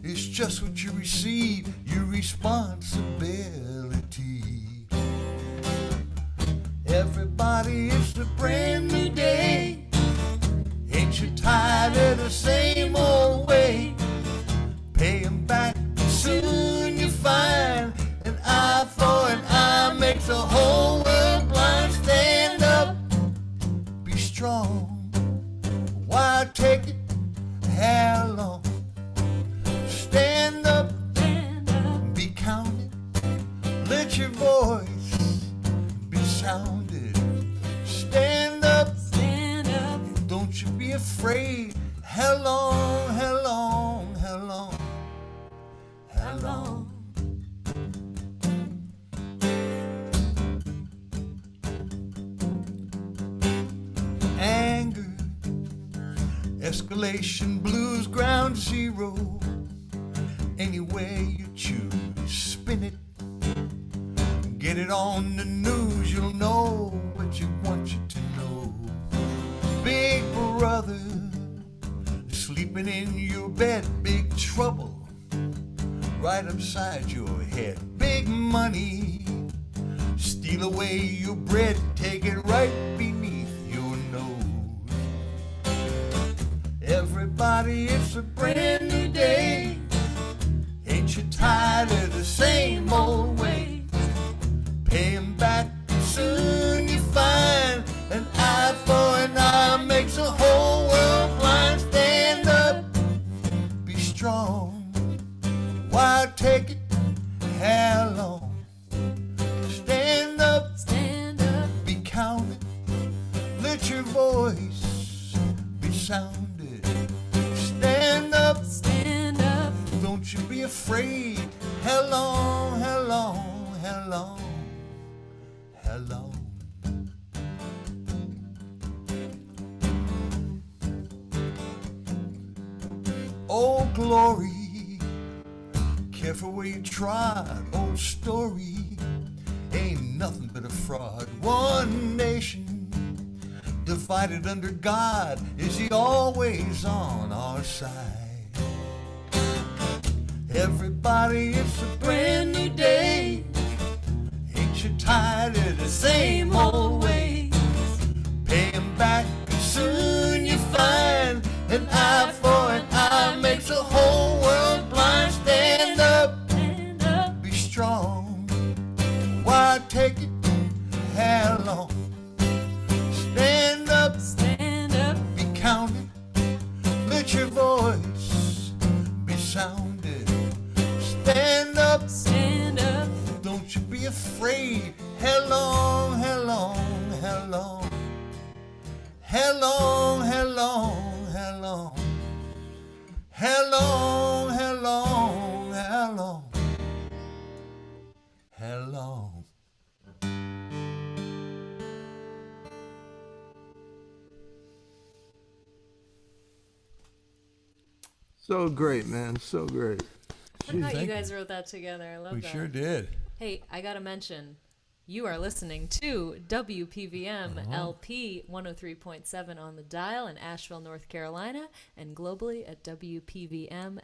is just what you receive, your responsibility. Everybody, it's a brand new day. Ain't you tired of the same old way? Pay 'em back, soon you find an eye for an eye makes the whole world blind. Stand up, be strong. Why take it? How long? Stand up, be counted. Let your voice be sounded. Stand up, don't you be afraid. How long, how long, how long, how long? Anger, escalation, blues, ground zero. Any way you choose, spin it. Get it on the news, you'll know what you want you to know. Big brother, sleeping in your bed, big trouble right upside your head. Big money, steal away your bread, take it right beneath your nose. Everybody, it's a brand new day. Ain't you tired of the same old way? Pay 'em back, soon you find an eye for an eye makes the whole world blind. Stand up, be strong. Why take it? How long? Stand up, be counted. Let your voice be sounded. Stand up, don't you be afraid. How long, how long, how long, how long? Oh, glory, careful where you trod. Old story, ain't nothing but a fraud. One nation, divided under God. Is he always on our side? Everybody, it's a brand new day. Ain't you tired of the same old ways? Pay 'em back, soon you find an eye for an eye makes the whole world blind. Stand up, be strong. Why take it? How long? Stand up, be counted. Let your voice be sounded. Stand up, don't you be afraid. How long, how long, how long? How long, how long, how long? How long, how long, how So great, man. So great. I thought you thank guys wrote that together. I love We that. sure did. Hey, I gotta mention, you are listening to WPVM LP 103.7 on the dial in Asheville, North Carolina, and globally at WPVMFM.org.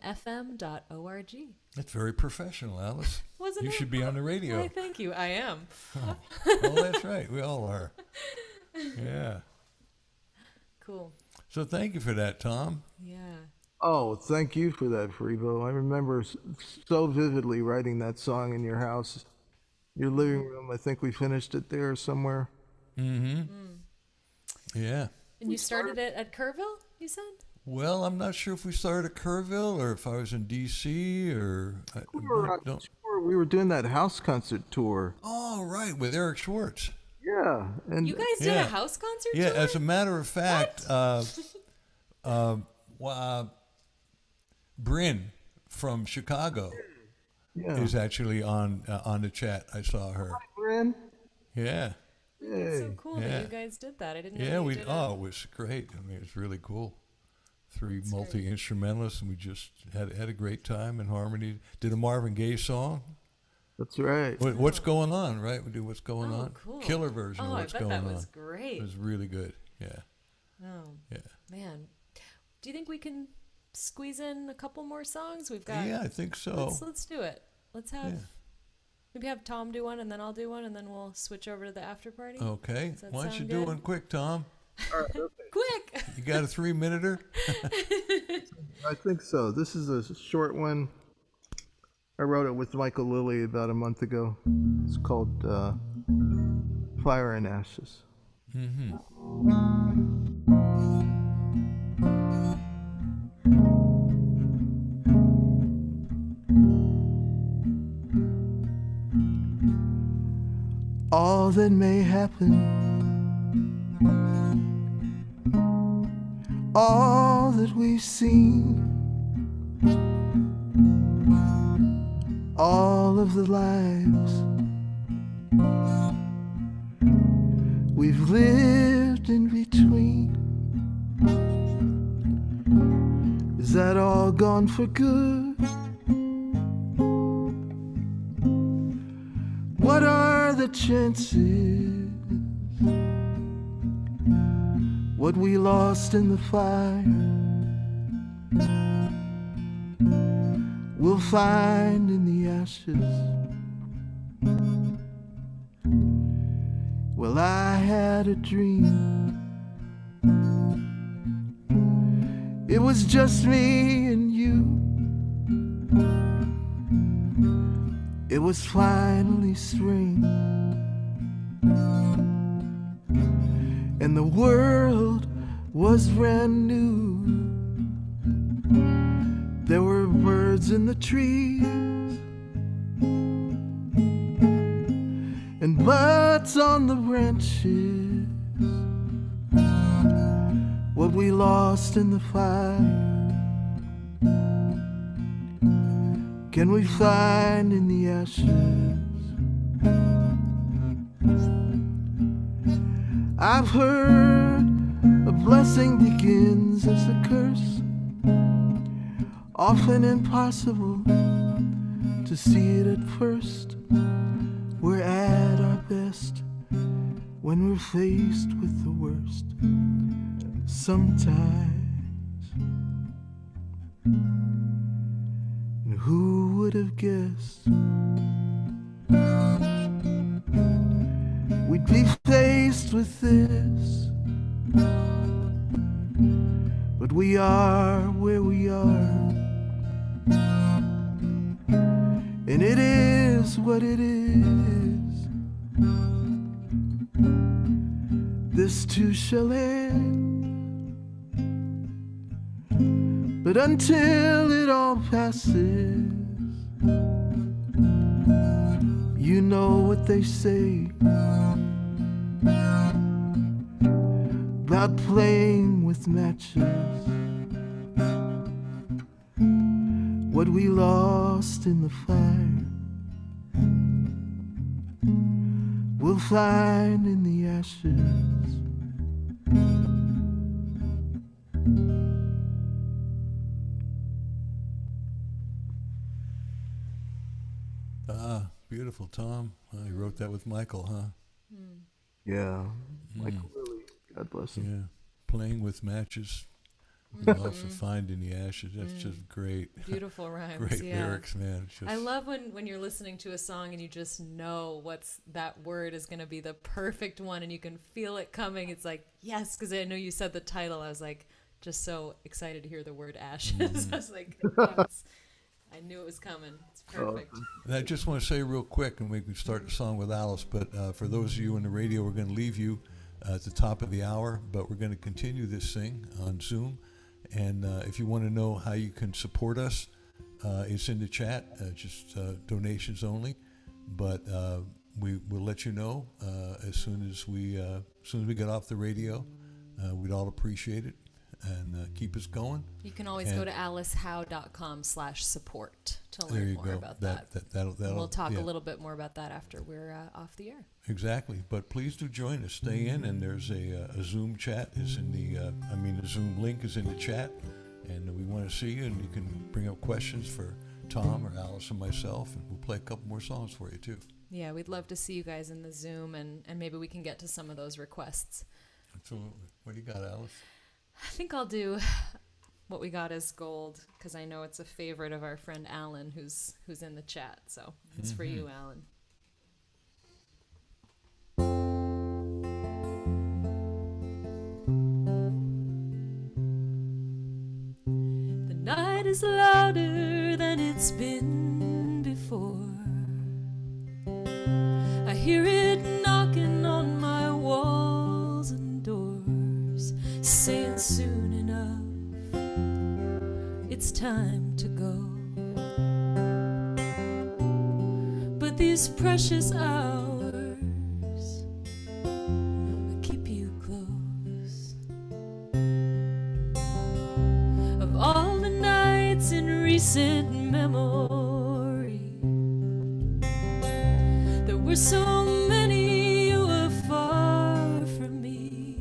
That's very professional, Alice. Wasn't You it? should be on the radio. Why, thank you. I am. Oh, that's right. We all are. Yeah. Cool. So thank you for that, Tom. Yeah. Oh, thank you for that, Freebo. I remember so vividly writing that song in your house, your living room. I think we finished it there somewhere. Yeah. And you started it at Kerrville, you said? Well, I'm not sure if we started at Kerrville or if I was in D.C. or... We were on tour. We were doing that house concert tour. Oh, right, with Eric Schwartz. Yeah, and You guys did a house concert Yeah, tour? as a matter of fact, Bryn from Chicago yeah. is actually on the chat. I saw her. Bryn? Yeah. It's so cool Yeah. that you guys did that. I didn't know Yeah, you we. did Oh, it was great. I mean, it was really cool. Three multi instrumentalists, and we just had a great time in harmony. Did a Marvin Gaye song. That's right. What's going on? Right, we do What's Going On. Cool. Killer version of Oh, I What's bet Going that On. was great. It was really good. Yeah, Oh, yeah, man. Do you think we can squeeze in a couple more songs? We've got. yeah. I think so. Let's do it. Let's have. Yeah. Maybe have Tom do one, and then I'll do one, and then we'll switch over to the after party. Okay. Does that Why don't you sound do good? one quick, Tom? Quick! You got a 3-minuter? I think so. This is a short one. I wrote it with Michael Lilly about a month ago. It's called Fire and Ashes. All that may happen, all that we've seen, all of the lives we've lived in between. Is that all gone for good? What are the chances? What we lost in the fire, we'll find in the ashes. Well, I had a dream. It was just me and you. It was finally spring, and the world was brand new. There were birds in the trees and buds on the branches. What we lost in the fire, can we find in the ashes? I've heard a blessing begins as a curse, often impossible to see it at first. We're at our best when we're faced with the worst. Sometimes, and who would have guessed we'd be faced with this? But we are where we are, and it is what it is. This too shall end, but until it all passes, you know what they say about playing with matches. What we lost in the fire, we'll find in the ashes. beautiful, Tom. You wrote that with Michael, huh? Yeah, Michael Lilly, God bless him. Yeah, playing with matches, and also finding the ashes. That's just great. Beautiful rhymes. Great yeah. lyrics, man. It's just, I love when you're listening to a song and you just know that word is going to be the perfect one and you can feel it coming. It's like, yes, because I know you said the title. I was like, just so excited to hear the word ashes. I was like, I knew it was coming. It's perfect. And I just want to say real quick, and we can start the song with Alice, but for those of you in the radio, we're going to leave you at the top of the hour, but we're going to continue this thing on Zoom. And if you want to know how you can support us, it's in the chat, just donations only. But we will let you know as soon as we get off the radio. We'd all appreciate it. And keep us going. You can always go to alicehowe.com/support to learn more about that. We'll talk a little bit more about that after we're off the air. Exactly. But please do join us. Stay in, and there's a Zoom chat is in the Zoom link is in the chat, and we want to see you, and you can bring up questions for Tom or Alice and myself, and we'll play a couple more songs for you too. Yeah, we'd love to see you guys in the Zoom, and maybe we can get to some of those requests. Absolutely. What do you got, Alice? I think I'll do What We Got Is Gold, because I know it's a favorite of our friend Alan, who's in the chat. So it's for you, Alan. The night is louder than it's been before. I hear it knocking on my walls and doors, saying soon enough it's time to go. But these precious hours keep you close. Of all the nights in recent memory, there were so many you were far from me,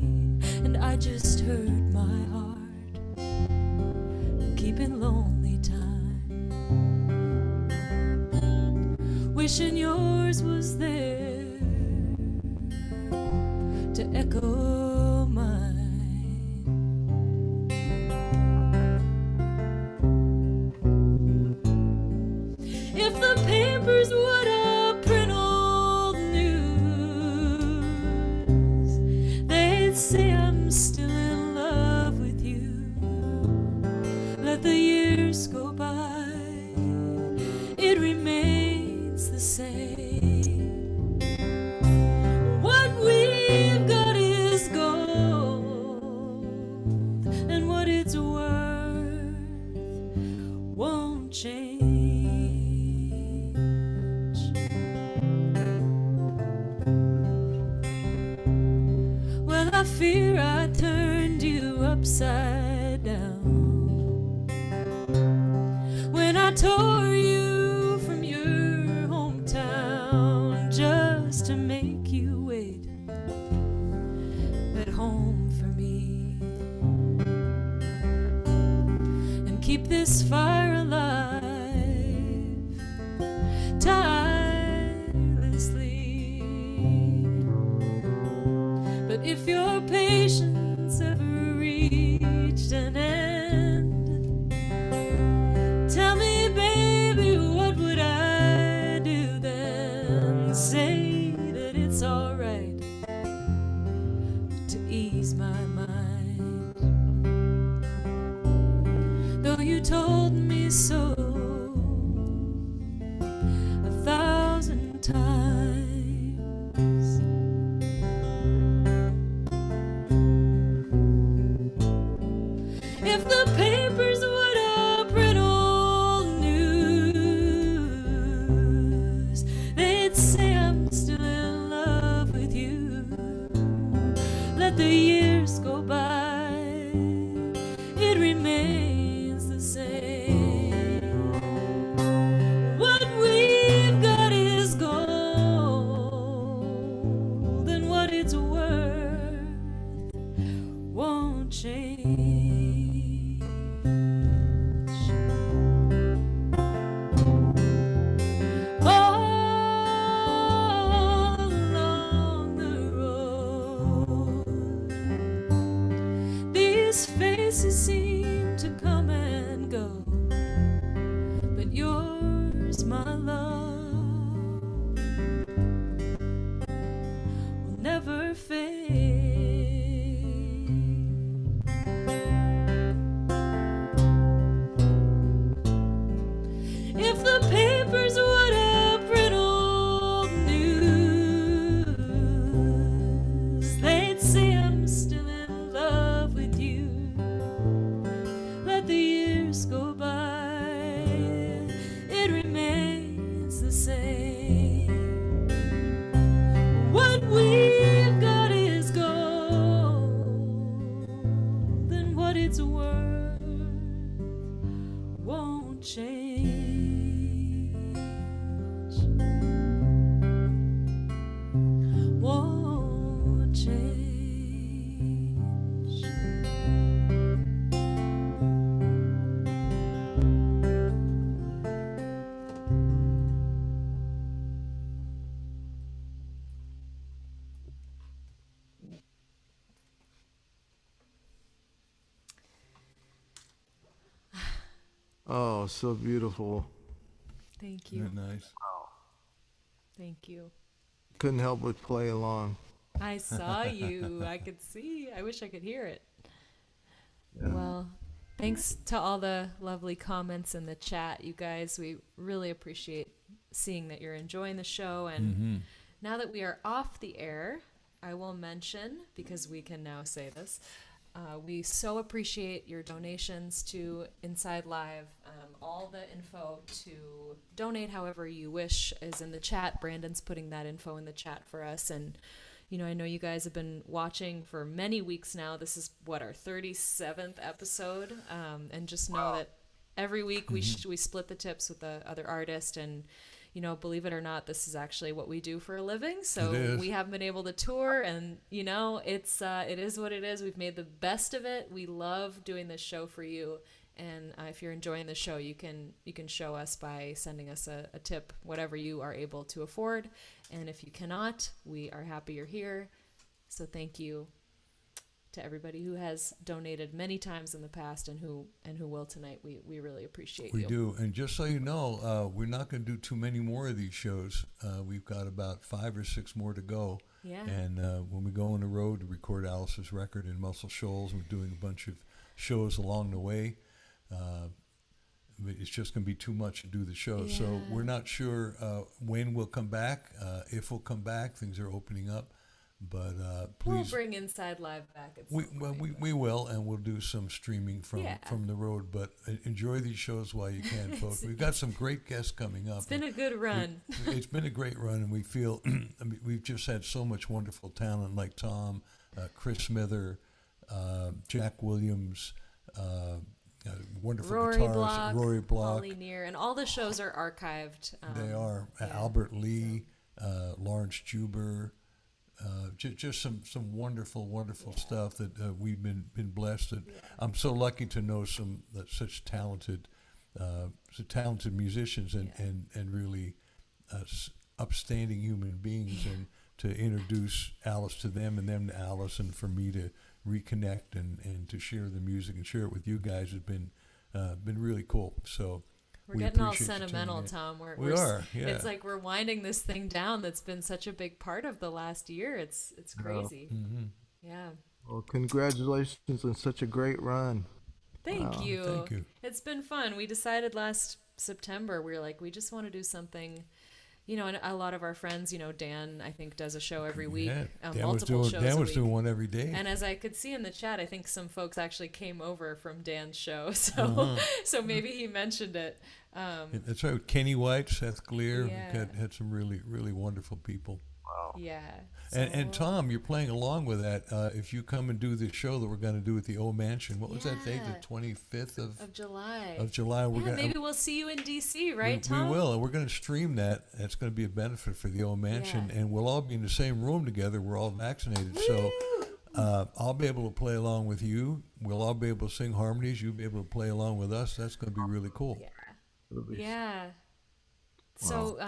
and I just heard my heart keeping lonely time, wishing yours was there to echo mine. If the papers would print old news, they'd say I'm still in love with you. Let the years go by, it remains the same. What we've got is gold, and what it's worth won't change. Well, I fear I turned you upside down when I tore you from your hometown just to make you wait at home for me and keep this fire alive tirelessly. But if your patience ever reached an end, tell me, baby, what would I do then? Say that it's alright to ease my mind, though you told me so 1,000 times. If the papers would print old news, they'd say I'm still in love with you. Let the years go by, it remains the same. What we've got is gold, and what it's worth won't change. Oh, change. Won't change. Oh, so beautiful. Thank Isn't you. that nice? Thank you. Couldn't help but play along. I saw you. I could see. I wish I could hear it. Well, thanks to all the lovely comments in the chat, you guys. We really appreciate seeing that you're enjoying the show. And now that we are off the air, I will mention, because we can now say this, we so appreciate your donations to Inside Live. All the info to donate however you wish is in the chat. Brandon's putting that info in the chat for us. And, you know, I know you guys have been watching for many weeks now. This is, what, our 37th episode? And just know that every week we split the tips with the other artist. And, you know, believe it or not, this is actually what we do for a living. So we haven't been able to tour, and, you know, it is what it is. We've made the best of it. We love doing this show for you. And if you're enjoying the show, you can show us by sending us a tip, whatever you are able to afford. And if you cannot, we are happy you're here. So thank you to everybody who has donated many times in the past and who will tonight. We really appreciate you. We do. And just so you know, we're not going to do too many more of these shows. We've got about 5 or 6 more to go. Yeah. And when we go on the road to record Alice's record in Muscle Shoals, we're doing a bunch of shows along the way. It's just going to be too much to do the show. Yeah. So we're not sure when we'll come back, if we'll come back. Things are opening up. But We'll please, bring Inside Live back at some point. we will, and we'll do some streaming from the road. But enjoy these shows while you can, folks. We've got some great guests coming up. It's been a good run. It's been a great run, and we feel I mean, we've just had so much wonderful talent like Tom, Chris Smither, Jack Williams, wonderful Rory guitarist, Block, Rory Block. Holly Near, and all the shows are archived. They are. Yeah. Albert Lee, Lawrence Juber. Just some wonderful stuff that we've been blessed. And I'm so lucky to know such talented musicians and really upstanding human beings, and to introduce Alice to them and them to Alice, and for me to reconnect and to share the music and share it with you guys has been really cool. So We're we getting all appreciate you sentimental, tuning in. Tom. We are, yeah. It's like we're winding this thing down that's been such a big part of the last year. It's crazy. Yeah. Well, congratulations on such a great run. Thank you. Thank you. It's been fun. We decided last September, we were like, we just want to do something, you know, and a lot of our friends, you know, Dan, I think, does a show every week, Yeah, multiple shows Dan a was week. doing one every day. And as I could see in the chat, I think some folks actually came over from Dan's show, so so maybe he mentioned it. That's right. Kenny White, Seth Gleer, Yeah. had some really wonderful people. Yeah. And So- Tom, you're playing along with that. If you come and do this show that we're going to do at the old mansion, what was that date? Yeah. The 25th of July. of July. We're Yeah, gonna, maybe we'll see you in DC, right, Tom? We will, and we're going to stream that. That's going to be a benefit for the old mansion, Yeah. and we'll all be in the same room together. We're all vaccinated, so I'll be able to play along with you. We'll all be able to sing harmonies. You'll be able to play along with us. That's going to be really cool. Yeah. So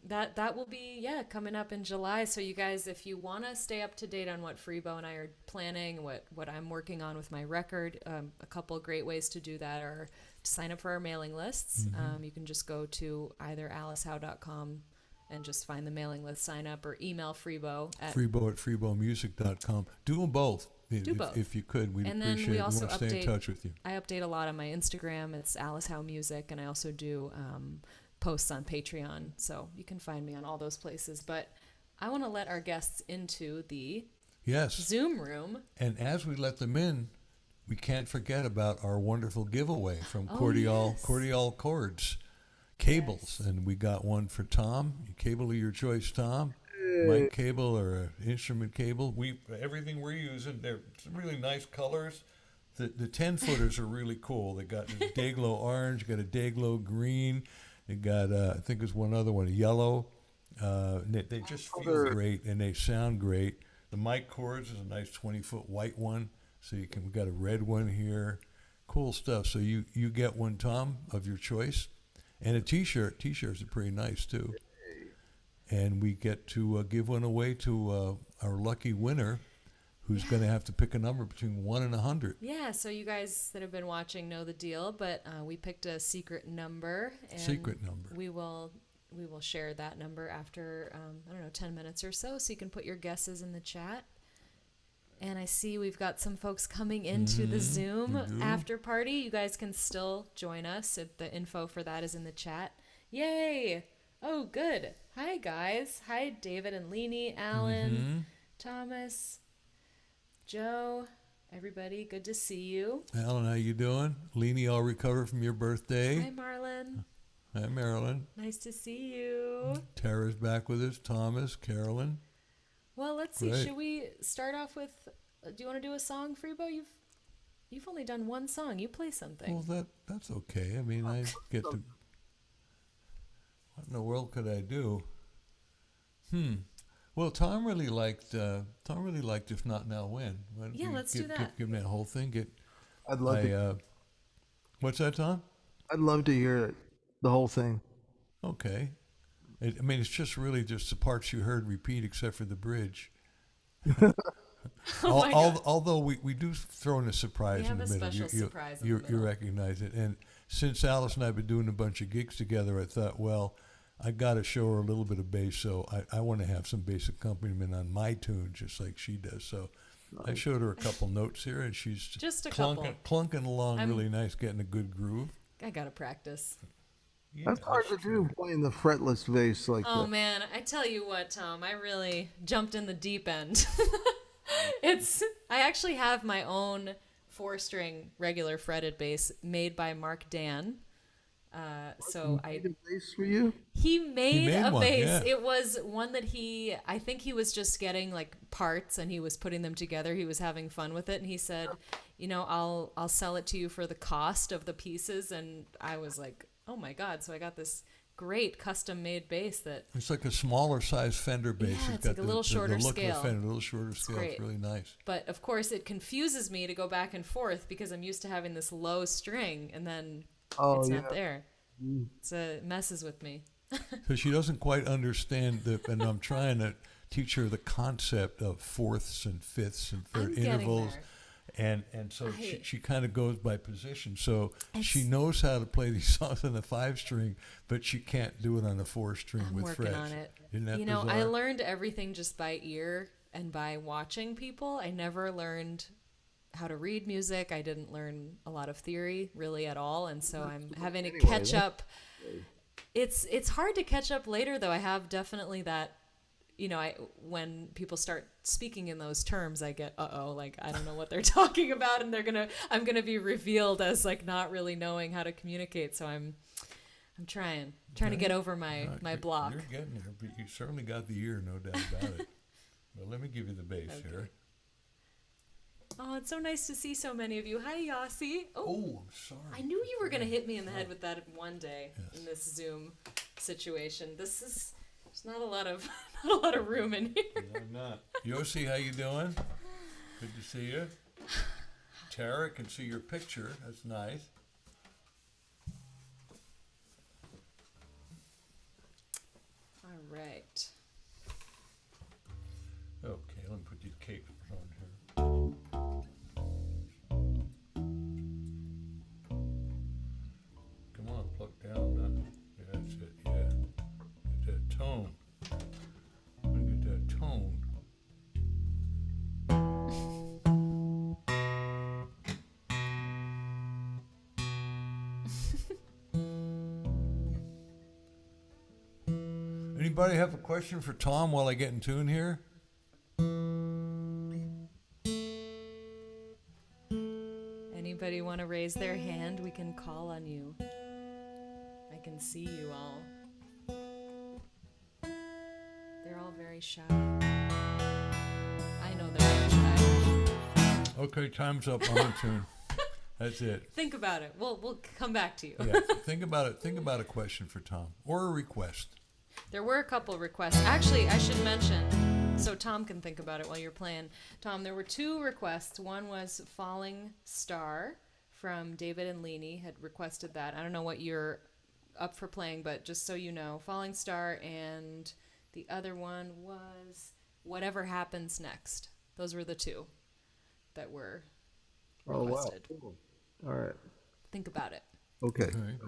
that will be coming up in July. So you guys, if you want to stay up to date on what Freebo and I are planning, what I'm working on with my record, a couple of great ways to do that are to sign up for our mailing lists. You can just go to either alicehowe.com and just find the mailing list, sign up, or email Freebo at Freebo@freebomusic.com. Do them both. Do both. If you could, we'd And then appreciate we it. We also want to stay in update- touch with you. I update a lot on my Instagram. It's Alice Howe Music, and I also do posts on Patreon. So you can find me on all those places. But I want to let our guests into the Yes. Zoom room. And as we let them in, we can't forget about our wonderful giveaway from Oh, Cordial yes. Cordial Cords cables, and we got one for Tom. Cable of your choice, Tom. Mic cable or an instrument cable. Everything we're using. They're some really nice colors. the 10-footers are really cool. They got a Dayglow orange, got a Dayglow green. They got I think there's one other one, a yellow. They just feel great and they sound great. The mic cords is a nice 20-foot white one. So we got a red one here. Cool stuff. So you get one, Tom, of your choice, and a T-shirt. T-shirts are pretty nice too. And we get to give one away to our lucky winner, who's going to have to pick a number between 1 and 100. Yeah, so you guys that have been watching know the deal, but we picked a secret number. And Secret number. We will share that number after, 10 minutes or so you can put your guesses in the chat. And I see we've got some folks coming into the Zoom after party. You guys can still join us. The info for that is in the chat. Yay! Oh, good. Hi, guys. Hi, David and Leanie, Alan, Thomas, Joe, everybody. Good to see you. Alan, how you doing? Leanie, all recovered from your birthday? Hi, Marlon. Hi, Marilyn. Nice to see you. Tara's back with us. Thomas, Carolyn. Well, let's see. Right. Should we start off with? Do you want to do a song, Freebo? You've only done one song. You play something. Well, that's okay. I mean, I get to. What in the world could I do? Well, Tom really liked. If Not Now When. Why don't Yeah, we let's do that. Give him that whole thing. I'd love to. What's that, Tom? I'd love to hear it, the whole thing. Okay. It's just really just the parts you heard repeat, except for the bridge. Although we do throw in a surprise in the middle. special surprise in the You middle. recognize it. And since Alice and I have been doing a bunch of gigs together, I thought, well, I got to show her a little bit of bass, so I want to have some bass accompaniment on my tune, just like she does. So I showed her a couple notes here, and she's Just a clunking along really nice, getting a good groove. I gotta practice. Yeah, That's hard to do, playing the fretless bass like Oh that. man, I tell you what, Tom, I really jumped in the deep end. I actually have my own 4-string regular fretted bass made by Mark Dan. So Made a bass for you? he made a one, bass. yeah. It was one that I think he was just getting like parts and he was putting them together. He was having fun with it, and he said, I'll sell it to you for the cost of the pieces. And I was like, oh my God. So I got this great custom made bass that It's like a smaller size Fender bass. Yeah, It's it's like a little shorter the look scale. of a Fender, a little shorter scale. great. It's really nice. But of course, it confuses me to go back and forth because I'm used to having this low string, and then it's not there. It messes with me. So she doesn't quite understand and I'm trying to teach her the concept of fourths and fifths and third I'm getting intervals. there. And so she kind of goes by position. So she It's- knows how to play these songs on the 5-string, but she can't do it on the 4-string I'm with working frets. on it. Isn't that I bizarre? learned everything just by ear and by watching people. I never learned how to read music. I didn't learn a lot of theory really at all, and so I'm having to catch up. It's hard to catch up later, though. I have definitely that. When people start speaking in those terms, I get like I don't know what they're talking about, and I'm gonna be revealed as like not really knowing how to communicate. So I'm trying to get over my block. You're getting there, but you certainly got the ear, no doubt about it. Well, let me give you the bass here. Oh, it's so nice to see so many of you. Hi, Yossi. Oh, I'm sorry. I knew you were going to hit me in the head with that one day in this Zoom situation. There's not a lot of room in here. I'm not. Yossi, how you doing? Good to see you. Tara can see your picture. That's nice. All right. Okay, let me put these capers on here. Come on, pluck down. Yeah, that's it. Yeah. Get that tone. I'm gonna get that tone. Anybody have a question for Tom while I get in tune here? Anybody want to raise their hand? We can call on you. I can see you all. They're all very shy. I know they're very shy. Okay, time's up. I'm in tune. That's it. Think about it. We'll come back to you. Yeah, think about it. Think about a question for Tom or a request. There were a couple requests. Actually, I should mention, so Tom can think about it while you're playing. Tom, there were 2 requests. One was Falling Star from David and Leanie had requested that. I don't know what you're up for playing, but just so you know, Falling Star, and the other one was Whatever Happens Next. Those were the 2 that were requested. Oh, wow. Cool. All right. Think about it. Okay. All right.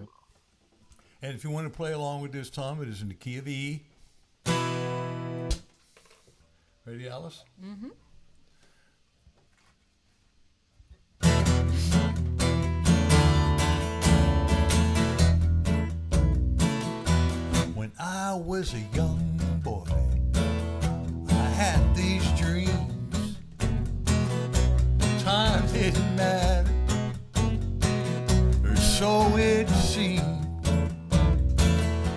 And if you want to play along with this, Tom, it is in the key of E. Ready, Alice? Mm-hmm. When I was a young boy, I had these dreams. Time didn't matter, or so it seemed.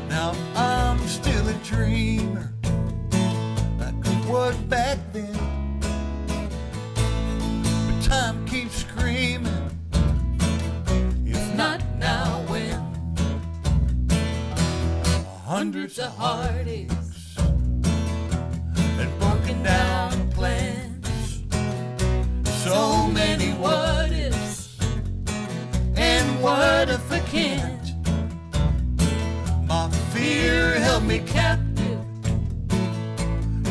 Now I'm still a dreamer, like I was back then. But time keeps screaming, if not now, when? Hundreds of heartaches and broken down plans, so many what ifs, and what if I can't? My fear held me captive,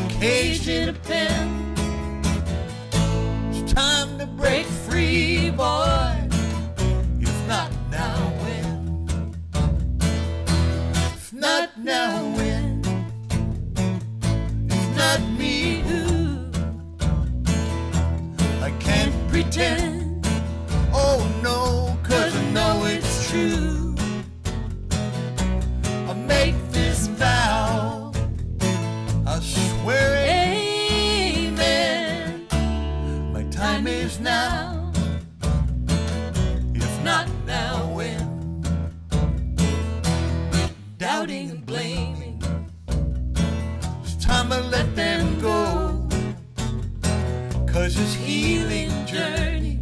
caged in a pen. It's time to break free, boy. If not now, when? If not now, when? If not me, who? I can't pretend. Oh no, 'cause I know it's true. Make this vow, I swear it. Amen. My time is now. If not now, when? Doubting and blaming, it's time to let them go. 'Cause this healing journey,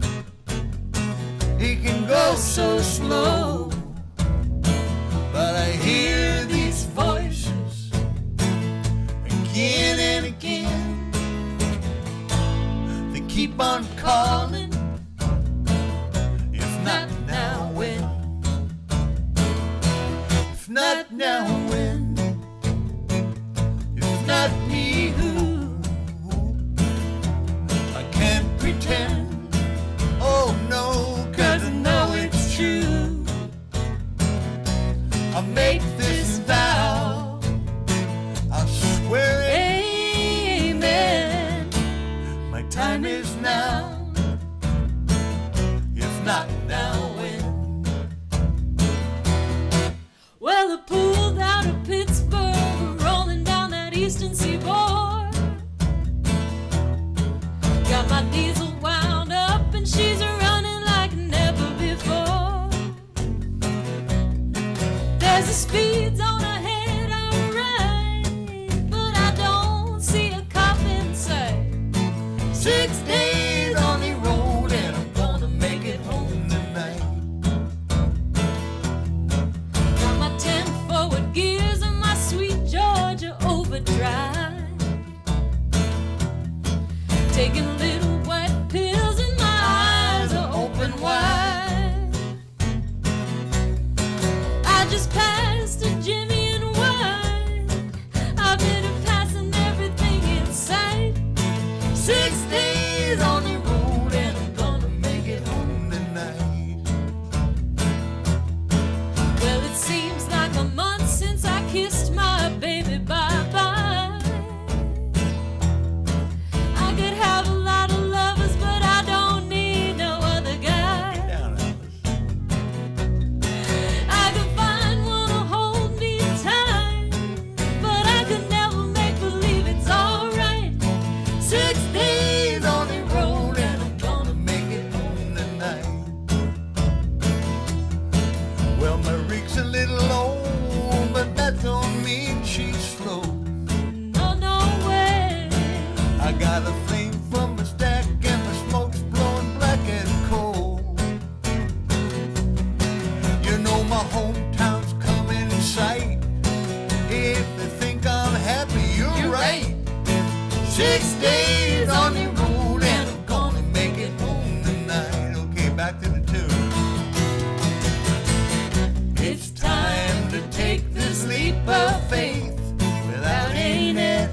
it can go so slow. But I hear these voices again and again. They keep on calling. If not now, when? If not now, when? If not me, who? I can't pretend. Oh no, 'cause I know it's true. I make this vow, I swear it. Amen. My time is now. If not now, when? Well, I pulled out of Pittsburgh, rolling down that eastern seaboard. Got my diesel wound up and she's running like never before. There's the speeds on ahead, alright, but I don't see a cop in sight. 6 days on the road and I'm gonna make it home tonight. Got my 10 forward gears and my sweet Georgia overdrive. Taking little white pills and my eyes are open wide. I just passed a Jimmy and wine. I've been passing everything in sight. 6 days on the road and I'm gonna make it home tonight. Well, it seems like a month since I kissed my baby bye-bye. I could have a lot of lovers, but I don't need no other guy. Get down, Alice. I could find one to hold me tight, but I could never make believe it's alright. 6 days on the road and I'm gonna make it home tonight. Well, my rig's a little low, but that don't mean she's slow. No, no way. I got a flame from a stack and the smoke's blowing black and cold. my hometown's coming in sight. If they think I'm happy, you're right. 6 days on the road and I'm gonna make it home tonight. Okay, back to the tune. It's time to take this leap of faith without ain't it.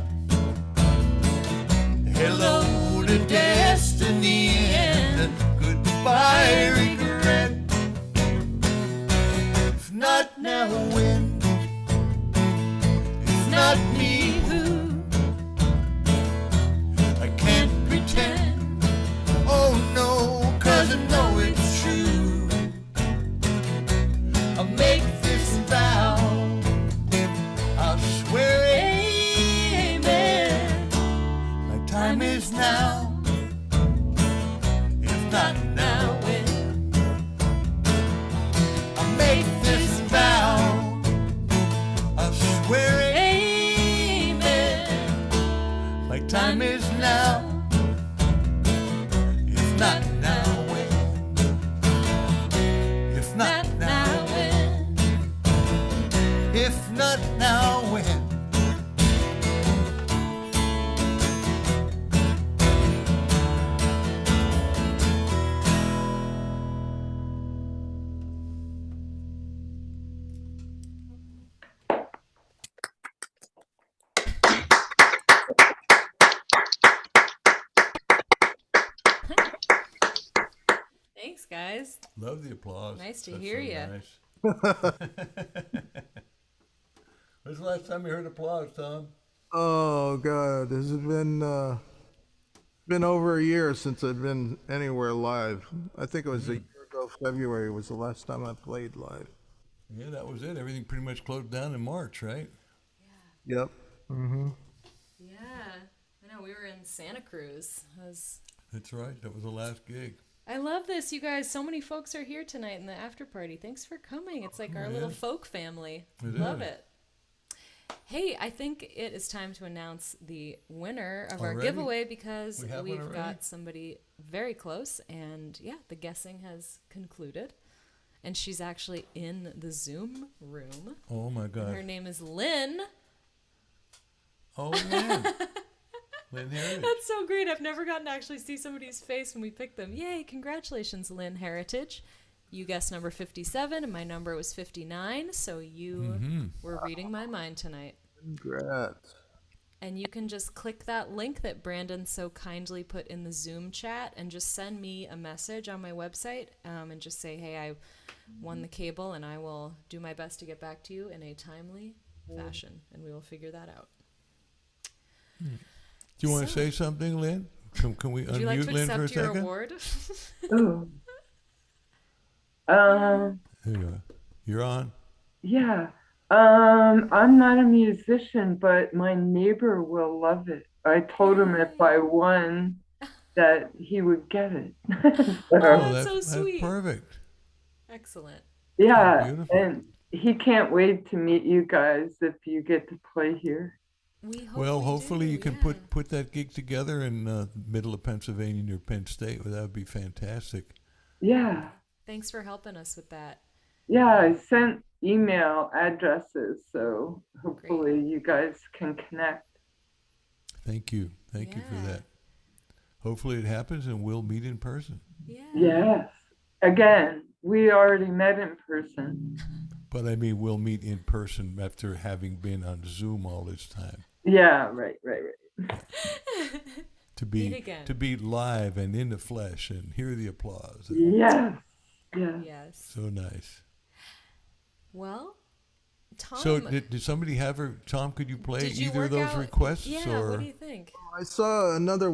Hello to destiny and goodbye regret. If not now, when? If not me, who? I can't pretend. Oh no, 'cause I know it's true. I'll make this vow. I'll swear amen. My time is now. If not now, when? I'll make this vow. I'll swear amen. My time is now. If not now, when? If not now, when? If not now, when? Thanks, guys. Love the applause. Nice to That's hear so ya. Nice. When's the last time you heard applause, Tom? Oh God, this has been over a year since I've been anywhere live. I think it was a year ago. February was the last time I played live. Yeah, that was it. Everything pretty much closed down in March, right? Yep. Yeah. I know, we were in Santa Cruz. That's right. That was the last gig. I love this, you guys. So many folks are here tonight in the after party. Thanks for coming. It's like our little folk family. Love it. Hey, I think it is time to announce the winner of our Already? giveaway because We have one we've already? got somebody very close, and yeah, the guessing has concluded. And she's actually in the Zoom room. Oh my God. Her name is Lynn. Oh man. Lynn Heritage. That's so great. I've never gotten to actually see somebody's face when we pick them. Yay, congratulations, Lynn Heritage. You guessed number 57, and my number was 59, so you were reading my mind tonight. Congrats. And you can just click that link that Brandon so kindly put in the Zoom chat and just send me a message on my website and just say, hey, I won the cable, and I will do my best to get back to you in a timely fashion, and we will figure that out. Do you want to say something, Lynn? Can we Would you like unmute to Lynn for a accept your second? award? Ooh. There you are. You're on. Yeah. I'm not a musician, but my neighbor will love it. I told him if I won that he would get it. Oh, that's so sweet. That's perfect. Excellent. Yeah, beautiful. and he can't wait to meet you guys if you get to play here. We hope Well, we hopefully do, you can yeah. put that gig together in the middle of Pennsylvania near Penn State. Well, that would be fantastic. Yeah. Thanks for helping us with that. Yeah, I sent email addresses, so hopefully you guys can connect. Thank you. Thank you for Yeah. that. Hopefully it happens and we'll meet in person. Yeah. Yes. Again, we already met in person. But I mean, we'll meet in person after having been on Zoom all this time. Yeah, right. To Meet again. be live and in the flesh and hear the applause. Yes. Yeah. Yes. So nice. Well, Tom. So did somebody have her? Tom, could you play did you either of work those out- requests? Yeah. or What do you think? I saw another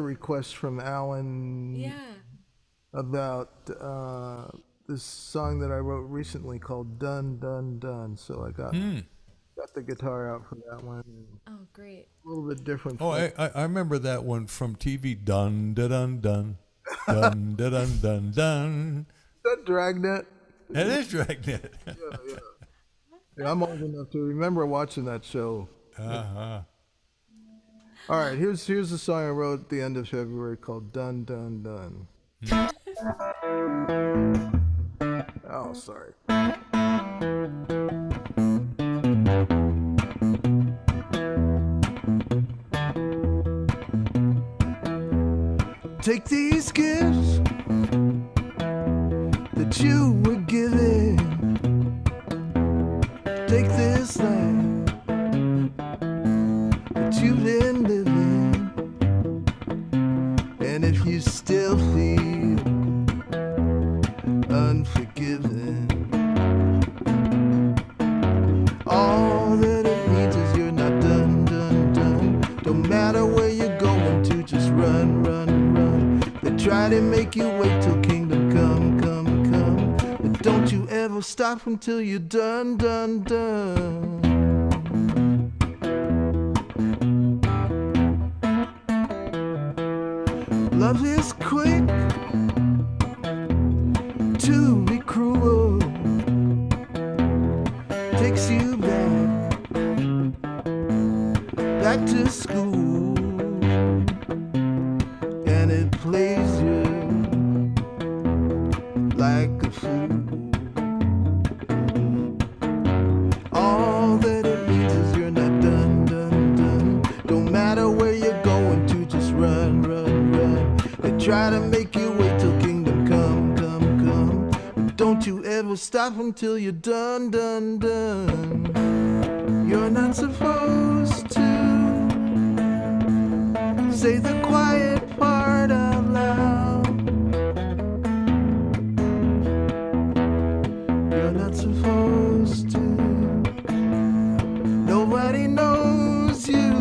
request from Alan Yeah. about this song that I wrote recently called "Done, Done, Done." So I got the guitar out for that one. Oh, great. A little bit different. Oh, I remember that one from TV. Dun dun dun dun dun dun dun dun dun. Is that Dragnet? That is Dragnet. Yeah, I'm old enough to remember watching that show. Uh-huh. All right, here's the song I wrote at the end of February called "Done, Done, Done." Oh, sorry. Take these gifts that you were given. Take this life that you've been living. And if you still feel unforgiven, all that it means is you're not done, done, done. Don't matter where you're going to, just run, run, run. They try to make you wait till kingdom come, come, come. But don't you ever stop until you're done, done, done. Love is quick to be cruel. Takes you back to school, and it plays you like a fool. All that it means is you're not done, done, done. Don't matter where you're going to, just run, run, run. They try to make you wait till kingdom come, come, come. But don't you ever stop until you're done, done, done. You're not supposed to say the quiet part out loud. You're not supposed to. Nobody knows you,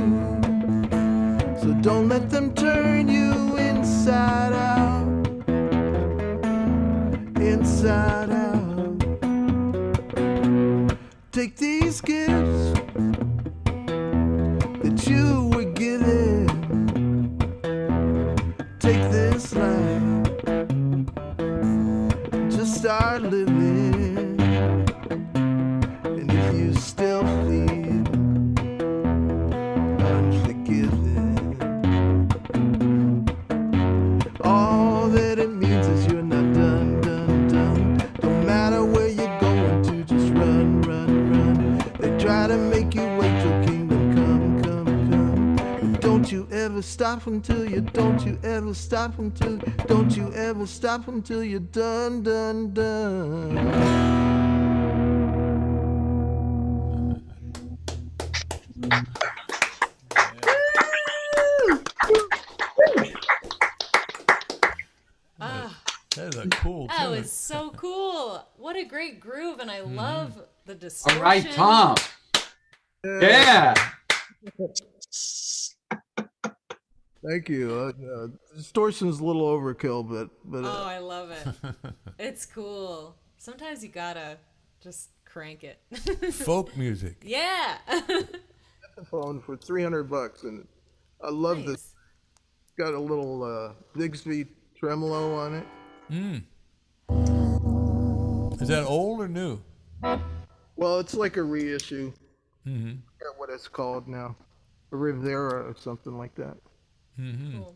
so don't let them turn you inside out. Inside out. Take these gifts that you were given. Take this life, just start living. And if you still feel unforgiven, all that it means is you're not done, done, done. Don't matter where you're going to, just run, run, run. They try to make you wait till kingdom come, come, come. But don't you ever stop until you, don't you ever stop until, don't you ever stop until you're done, done, done. That is a cool That tune. was so cool. What a great groove, and I love the distortion. All right, Tom. Yeah. Thank you. Distortion's a little overkill, but Oh, I love it. It's cool. Sometimes you gotta just crank it. Folk music. Yeah. phone for $300, and I love this. Nice. Got a little Bigsby tremolo on it. Is that old or new? Well, it's like a reissue. I forget what it's called now, a Rivera or something like that. Cool.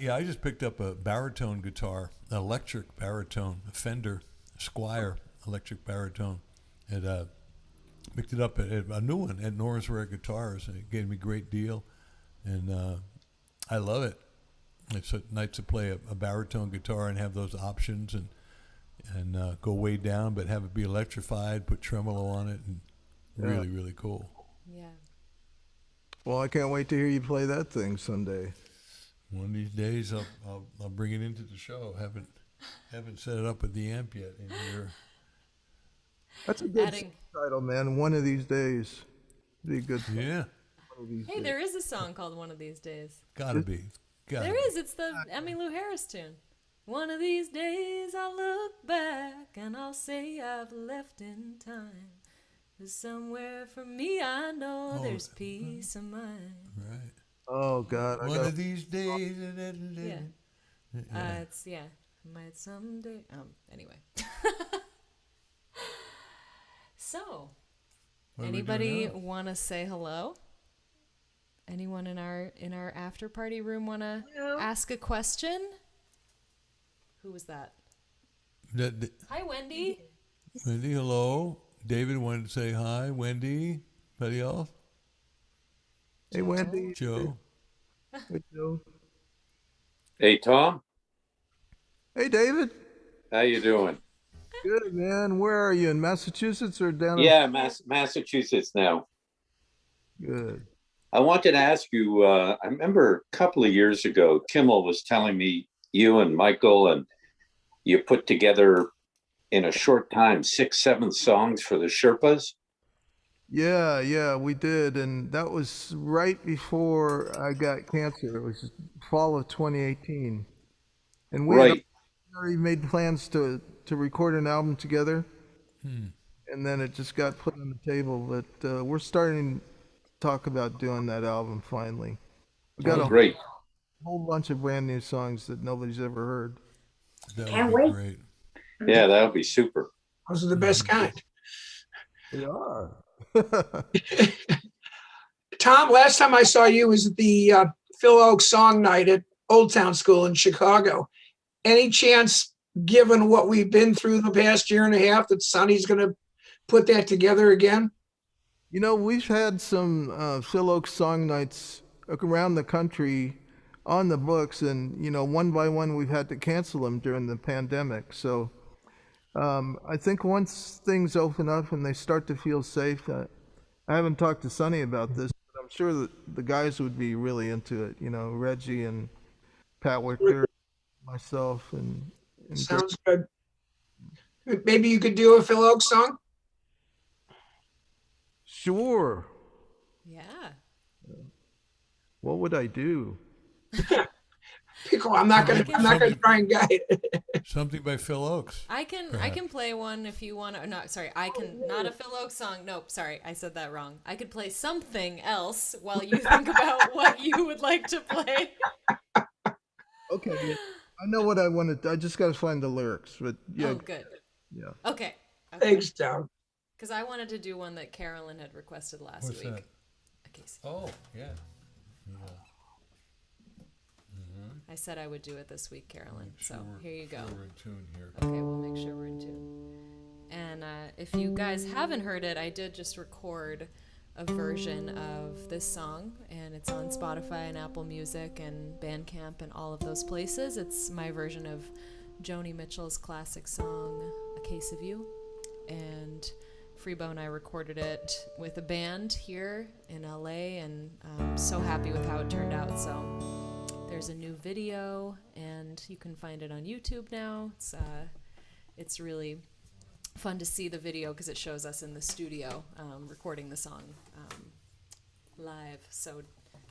Yeah, I just picked up a baritone guitar, an electric baritone, a Fender Squire electric baritone. And picked it up at a new one at Norris Rare Guitars, and it gave me a great deal. And I love it. It's nice to play a baritone guitar and have those options and go way down, but have it be electrified, put tremolo on it, and really, really cool. Yeah. Well, I can't wait to hear you play that thing someday. One of these days, I'll bring it into the show. Haven't set it up with the amp yet in here. That's a good title, man. One of these days, be a good. Yeah. Hey, there is a song called "One of These Days." Gotta be. There is. It's the Emmylou Harris tune. One of these days I'll look back and I'll say I've left in time. 'Cause somewhere from me I know there's peace of mind. Right. Oh God! One of these days. Yeah. It's might someday. Anyway. So, What are we anybody doing now? want to say hello? Anyone in our after party room want to ask a question? Who was that? Hi, Wendy. Wendy, hello. David wanted to say hi. Wendy. Anybody else? Hey, Wendy. Joe. Hey, Joe. Hey, Tom, Hey, David. how you doing? Good, man. Where are you, in Massachusetts or down in? Yeah, Massachusetts now. Good. I wanted to ask you, I remember a couple of years ago, Kimmel was telling me you and Michael and you put together in a short time 6, 7 songs for the Sherpas. Yeah, we did, and that was right before I got cancer. It was fall of 2018, and we had Right. already made plans to record an album together, and then it just got put on the table. But we're starting to talk about doing that album finally. We got Oh, a great. whole bunch of brand new songs that nobody's ever heard. That Can't would be wait. great. Yeah, that'll be super. Those are the best kind. They are. Tom, last time I saw you was at the Phil Oakes Song Night at Old Town School in Chicago. Any chance, given what we've been through the past year and a half, that Sonny's going to put that together again? You know, we've had some Phil Oakes song nights around the country on the books, and you know, one by one, we've had to cancel them during the pandemic. So I think once things open up and they start to feel safe, I haven't talked to Sonny about this, but I'm sure that the guys would be really into it. You know, Reggie and Pat Wichter, myself, and Sounds good. Maybe you could do a Phil Oakes song? sure. Yeah. What would I do? Pickle, I'm not gonna try and guide it. Something by Phil Oakes. I can play one if you want to. No, sorry, I can not a Phil Oakes song. Nope, sorry, I said that wrong. I could play something else while you think about what you would like to play. Okay, yeah. I know what I wanted. I just got to find the lyrics, but yeah, Oh, good. yeah. Okay. Thanks, Tom. Because I wanted to do one that Carolyn had requested last What's week. that? Okay, so Oh, yeah. I said I would do it this week, Carolyn. So here you go. Sure we're in tune here. Okay, we'll make sure we're in tune. And if you guys haven't heard it, I did just record a version of this song, and it's on Spotify and Apple Music and Bandcamp and all of those places. It's my version of Joni Mitchell's classic song, A Case of You. And Freebo and I recorded it with a band here in LA, and I'm so happy with how it turned out. So there's a new video, and you can find it on YouTube now. It's really fun to see the video because it shows us in the studio recording the song live. So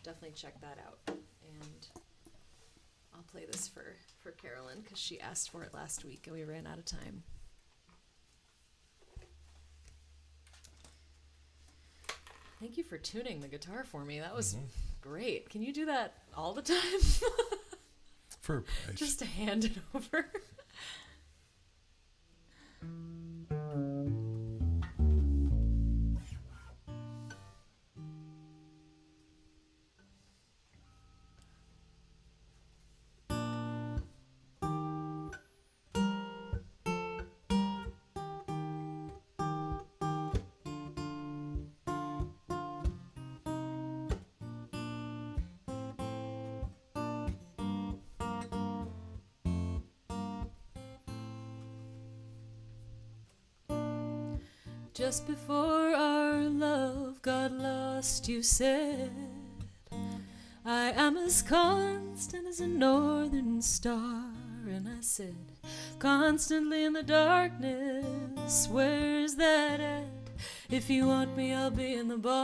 definitely check that out. And I'll play this for Carolyn because she asked for it last week and we ran out of time. Thank you for tuning the guitar for me. That was great. Can you do that all the time? For a price. Just to hand it over. Just before our love got lost, you said, I am as constant as a northern star. And I said, constantly in the darkness, where's that at? If you want me, I'll be in the bar.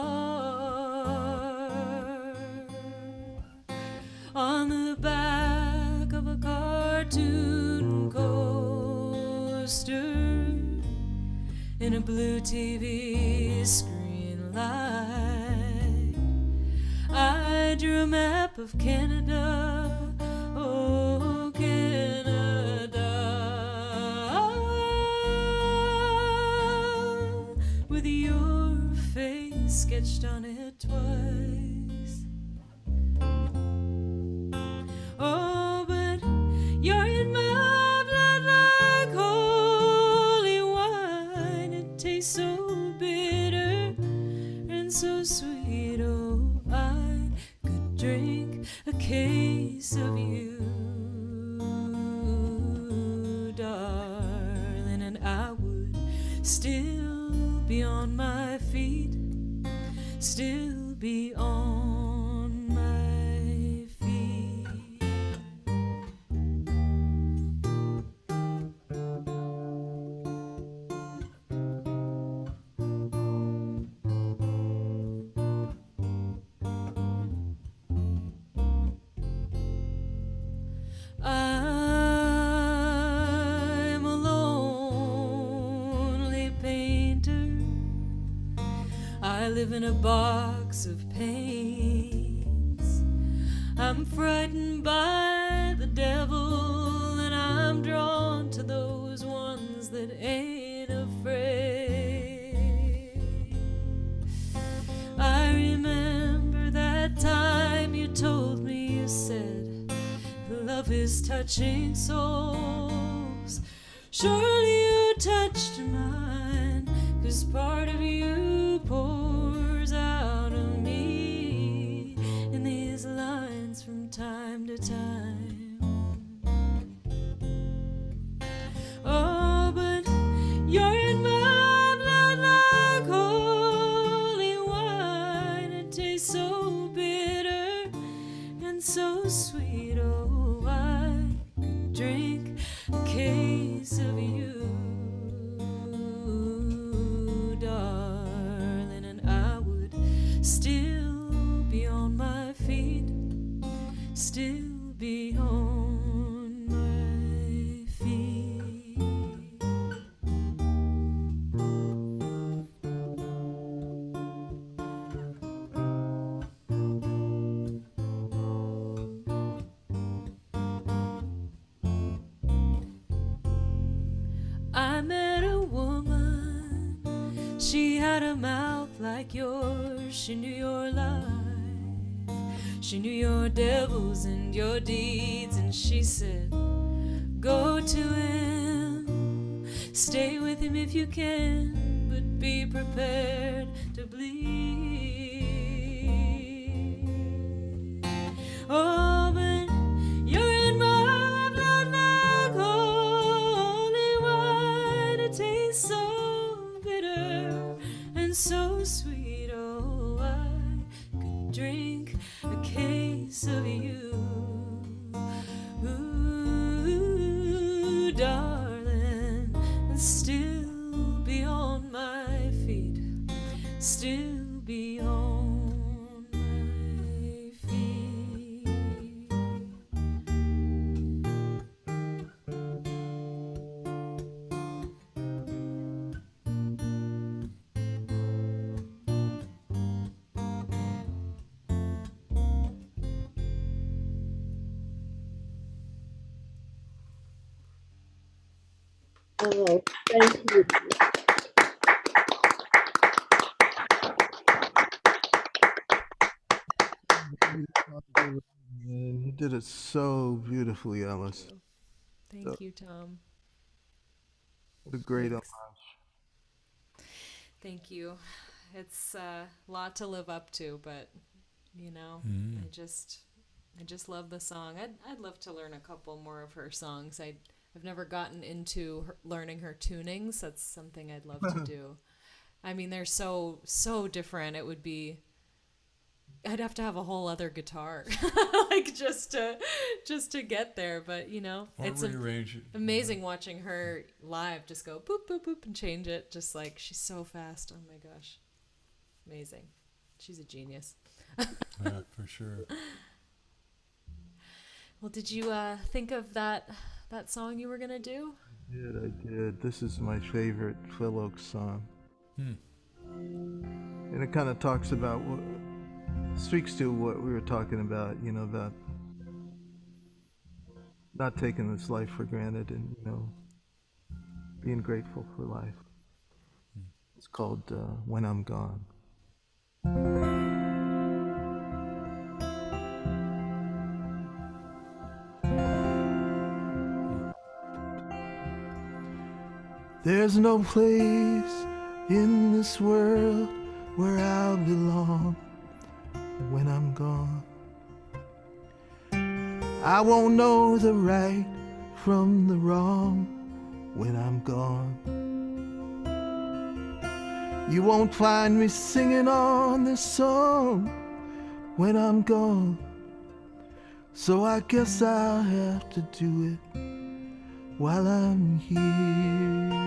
On the back of a cartoon coaster, in a blue TV screen light, I drew a map of Canada, oh Canada, with your face sketched on it twice. Oh, but you're in my blood like home. tastes so bitter and so sweet. Oh, I could drink a case of you, darling, and I would still be on my feet, still be on my feet. I'm a lonely painter. I live in a box of pains. I'm frightened by the devil, and I'm drawn to those ones that ain't afraid. I remember that time you told me, you said, love is touching souls. Surely you touched mine, 'cause part of you pours out of me in these lines from time to time. Oh, but you're in my blood like holy wine. It tastes so bitter and so sweet. Oh, I could drink a case of you, darling, and I would still be on my feet, still be on my feet. I met a woman, she had a mouth like yours. She knew your life, she knew your devils and your deeds, and she said, go to him, stay with him if you can, but be prepared to bleed. Oh, but you're in my blood like holy wine. It tastes so bitter and so sweet. Oh, I could drink a case of you, ooh, darling, and still be on my feet, still be on my feet. Oh, thank you. And you did it so beautifully, Alice. Thank you, Tom. What a great Thanks. homage. Thank you. It's a lot to live up to, but you know, I just love the song. I'd love to learn a couple more of her songs. I've never gotten into learning her tunings. That's something I'd love to do. I mean, they're so different. It would be, I'd have to have a whole other guitar, like just to get there. But you know, Or it's rearrange it. amazing watching her live. Just go boop boop boop and change it. Just like she's so fast. Oh my gosh, amazing. She's a genius. Yeah, for sure. Well, did you think of that song you were gonna do? I did. This is my favorite Phil Oakes song. And it kind of talks about speaks to what we were talking about, you know, about not taking this life for granted and, you know, being grateful for life. It's called When I'm Gone. There's no place in this world where I'll belong when I'm gone. I won't know the right from the wrong when I'm gone. You won't find me singing on this song when I'm gone. So I guess I'll have to do it while I'm here.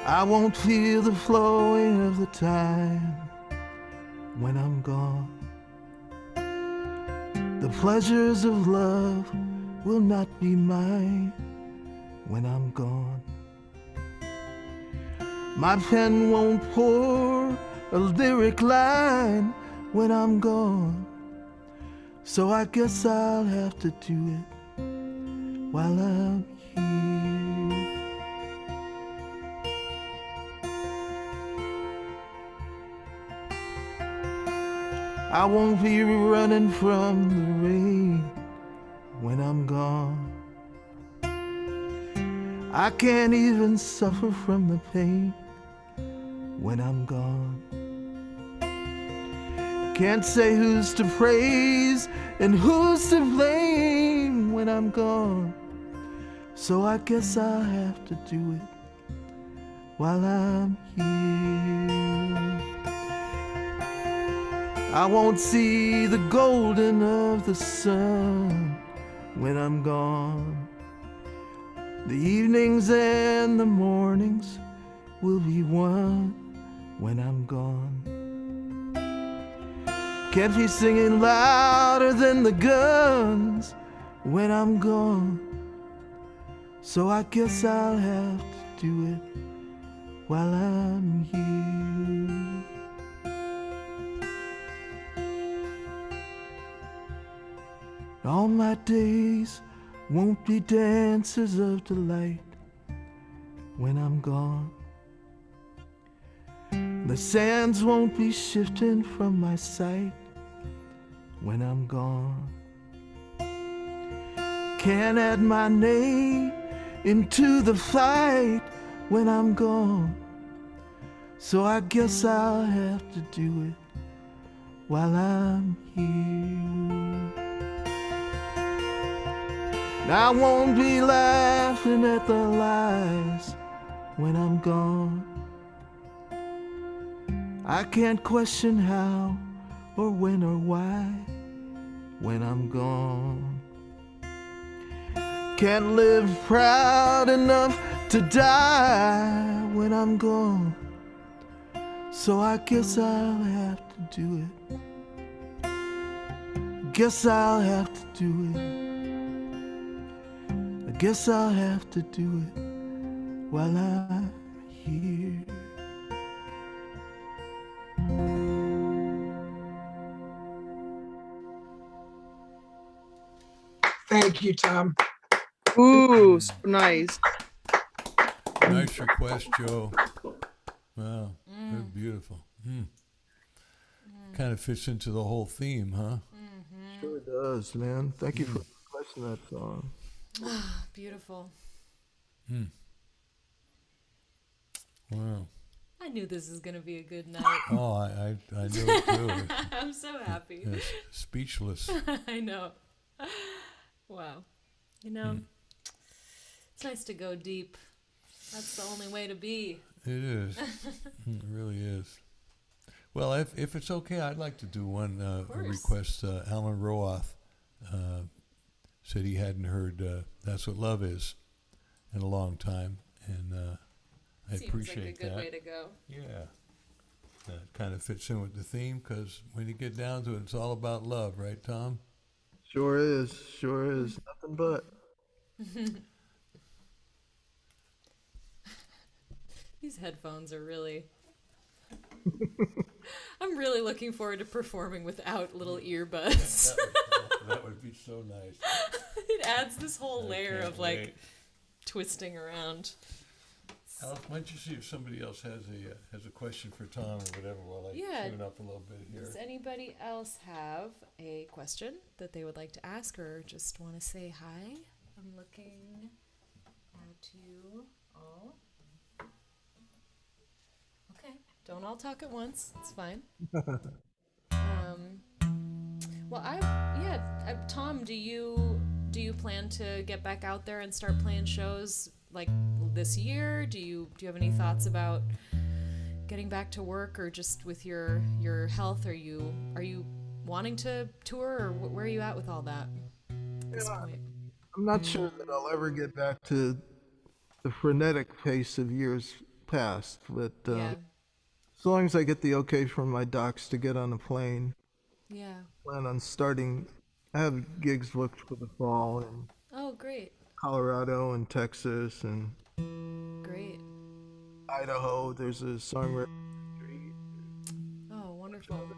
I won't feel the flowing of the time when I'm gone. The pleasures of love will not be mine when I'm gone. My pen won't pour a lyric line when I'm gone. So I guess I'll have to do it while I'm here. I won't be running from the rain when I'm gone. I can't even suffer from the pain when I'm gone. Can't say who's to praise and who's to blame when I'm gone. So I guess I'll have to do it while I'm here. I won't see the golden of the sun when I'm gone. The evenings and the mornings will be one when I'm gone. Can't be singing louder than the guns when I'm gone. So I guess I'll have to do it while I'm here. All my days won't be dances of delight when I'm gone. The sands won't be shifting from my sight when I'm gone. Can't add my name into the fight when I'm gone. So I guess I'll have to do it while I'm here. I won't be laughing at the lies when I'm gone. I can't question how or when or why when I'm gone. Can't live proud enough to die when I'm gone. So I guess I'll have to do it. Guess I'll have to do it. I guess I'll have to do it while I'm here. Thank you, Tom. Ooh, so nice. Nice request, Joe. Wow, that's beautiful. Kind of fits into the whole theme, huh? Sure does, man. Thank you for requesting that song. Beautiful. Wow. I knew this was going to be a good night. Oh, I know it too. I'm so happy. Yes, speechless. I know. Wow. You know, it's nice to go deep. That's the only way to be. It is. It really is. Well, if it's okay, I'd like to do one request. Alan Roath said he hadn't heard That's What Love Is in a long time, and I appreciate that. Seems like a good way to go. Yeah. That kind of fits in with the theme, because when you get down to it, it's all about love, right, Tom? Sure is. Sure is. Nothing but. These headphones are really... I'm really looking forward to performing without little earbuds. That would be so nice. It adds this whole layer of like twisting around. Alice, why don't you see if somebody else has a question for Tom or whatever while I tune up a little bit here. Does anybody else have a question that they would like to ask or just want to say hi? I'm looking at you all. Okay, don't all talk at once. It's fine. Tom, do you plan to get back out there and start playing shows like this year? Do you have any thoughts about getting back to work, or just with your health? Are you wanting to tour, or where are you at with all that at this point? I'm not sure that I'll ever get back to the frenetic pace of years past, but Yeah. as long as I get the okay from my docs to get on a plane, Yeah. plan on starting. I have gigs booked for the fall in Oh, great. Colorado and Texas and Great. Idaho. There's a songwriter. Oh, wonderful.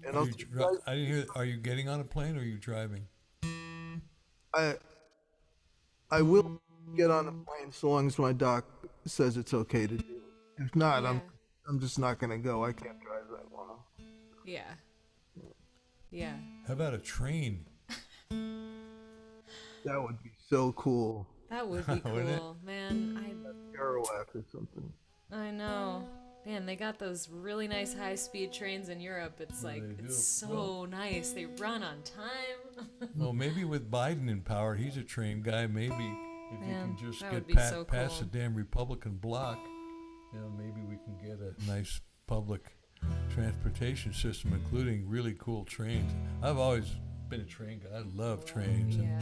And I didn't hear. Are you getting on a plane or are you driving? I will get on a plane so long as my doc says it's okay to do. If not, Yeah. I'm just not gonna go. I can't drive that long. Yeah. Yeah. How about a train? That would be so cool. That would be Wouldn't it? cool, man. Kerouac or something. I know. Man, they got those really nice high-speed trains in Europe. It's like, they do. it's so nice. They run on time. Well, maybe with Biden in power, he's a train guy. Maybe if you Man, can just that get would be so past the cool. damn Republican bloc, maybe we can get a nice public transportation system, including really cool trains. I've always been a train guy. I love trains. Yeah.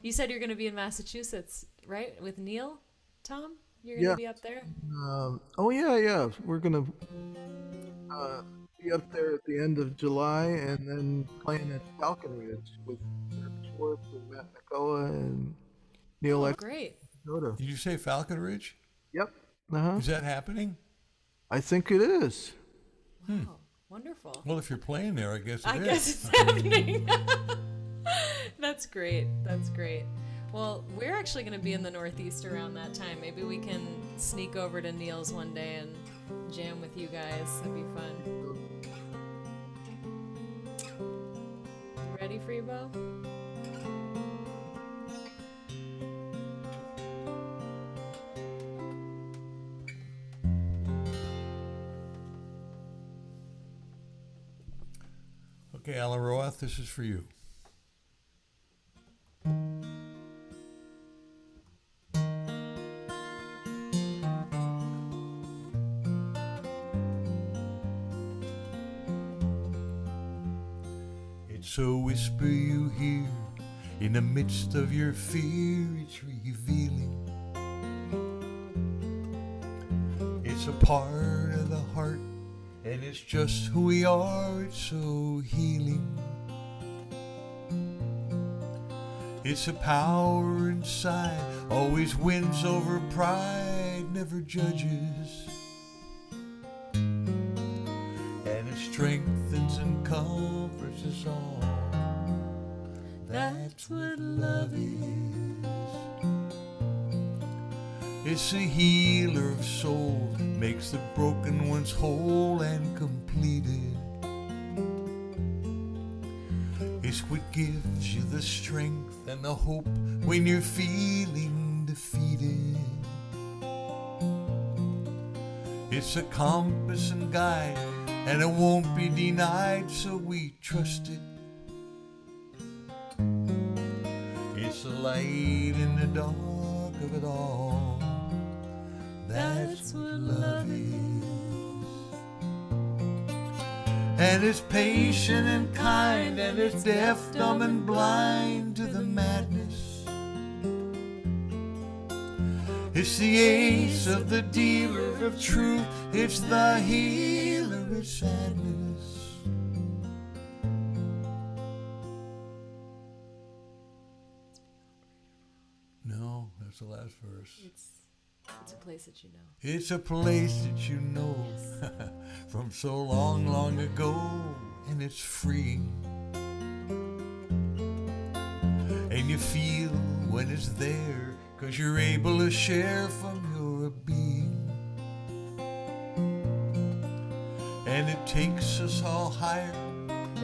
You said you're going to be in Massachusetts, right? With Neil, Tom? You're going to be up there? Oh yeah. We're gonna be up there at the end of July, and then playing at Falcon Ridge with Eric Schwartz and Matt Nicola and Neil. Oh, great. Did you say Falcon Ridge? Yep. Is that happening? I think it is. Wow. Wonderful. Well, if you're playing there, I guess it is. I guess it's happening. That's great. That's great. Well, we're actually going to be in the Northeast around that time. Maybe we can sneak over to Neil's one day and jam with you guys. That'd be fun. You ready, Freebo? Okay, Alan Roath, this is for you. It's a whisper you hear in the midst of your fear. It's revealing. It's a part of the heart, and it's just who we are. It's so healing. It's a power inside, always wins over pride, never judges. And it strengthens and comforts us all. That's what love is. It's a healer of souls, makes the broken ones whole and completed. It's what gives you the strength and the hope when you're feeling defeated. It's a compass and guide, and it won't be denied, so we trust it. It's the light in the dark of it all. That's what love is. And it's patient and kind, and it's deaf, dumb, and blind to the madness. It's the ace of the dealer of truth. It's the healer of sadness. No, that's the last verse. It's a place that you know. It's a place that you know from so long, long ago, and it's freeing. And you feel when it's there, 'cause you're able to share from your being. And it takes us all higher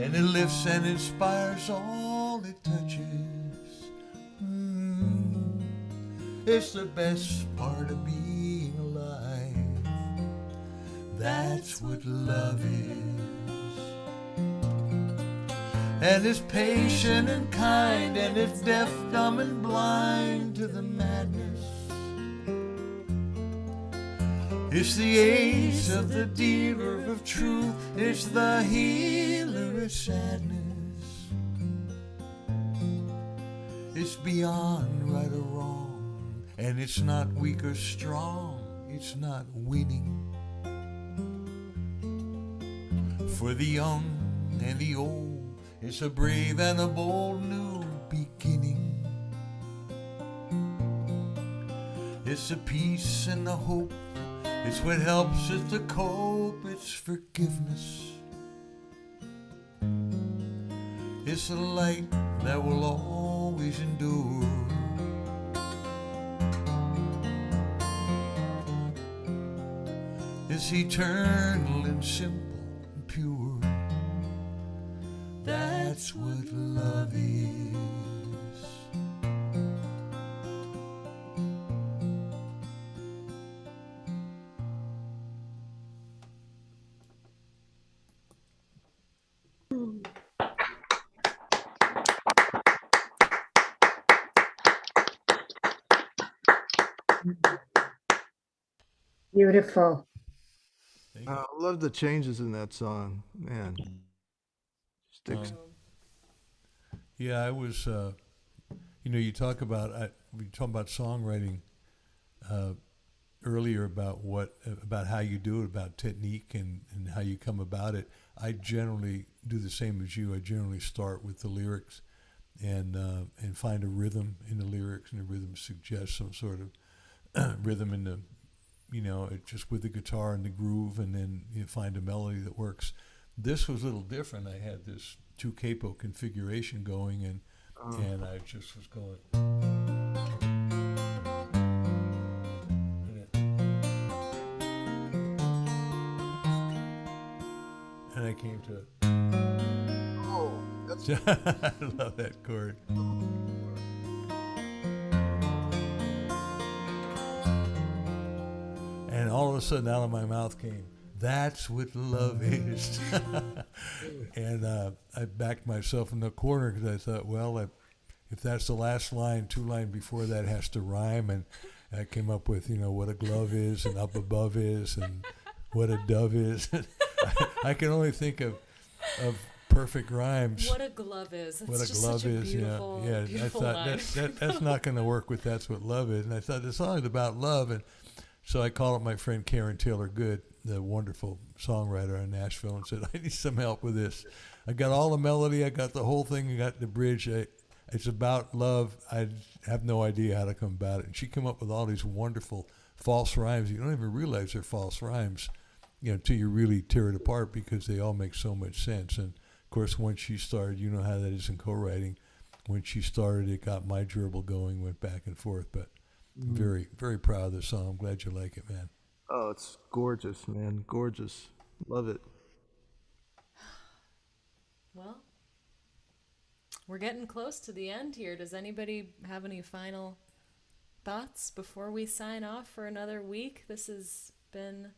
and it lifts and inspires all it touches. It's the best part of being alive. That's what love is. And it's patient and kind, and it's deaf, dumb, and blind to the madness. It's the ace of the dealer of truth. It's the healer of sadness. It's beyond right or wrong, and it's not weak or strong. It's not winning. For the young and the old, it's a brave and a bold new beginning. It's the peace and the hope. It's what helps us to cope. It's forgiveness. It's a light that will always endure. It's eternal and simple and pure. That's what love is. Beautiful. I love the changes in that song, man. Sticks. Yeah, I was. You talk about we talked about songwriting earlier about how you do it, about technique and how you come about it. I generally do the same as you. I generally start with the lyrics and find a rhythm in the lyrics, and the rhythm suggests some sort of rhythm in the, just with the guitar and the groove, and then you find a melody that works. This was a little different. I had this 2 capo configuration going, and I just was going. And I came to. Oh, that's I love that chord. And all of a sudden, out of my mouth came, "That's what love is." And I backed myself in the corner because I thought, well, if that's the last line, 2 lines before that has to rhyme. And I came up with, what a glove is, and up above is, and what a dove is. I can only think of perfect rhymes. What a glove is. That's what a just glove such a is, beautiful, yeah. beautiful I thought line. that's not going to work with "That's What Love Is." And I thought the song is about love, and so I called up my friend Karen Taylor Good, the wonderful songwriter in Nashville, and said, "I need some help with this. I got all the melody, I got the whole thing, I got the bridge. It's about love. I have no idea how to come about it." And she came up with all these wonderful false rhymes. You don't even realize they're false rhymes, until you really tear it apart, because they all make so much sense. And of course, once she started, you know how that is in co-writing. When she started, it got my gerbil going, went back and forth. But very, very proud of the song. I'm glad you like it, man. Oh, it's gorgeous, man. Gorgeous. Love it. Well, we're getting close to the end here. Does anybody have any final thoughts before we sign off for another week? This has been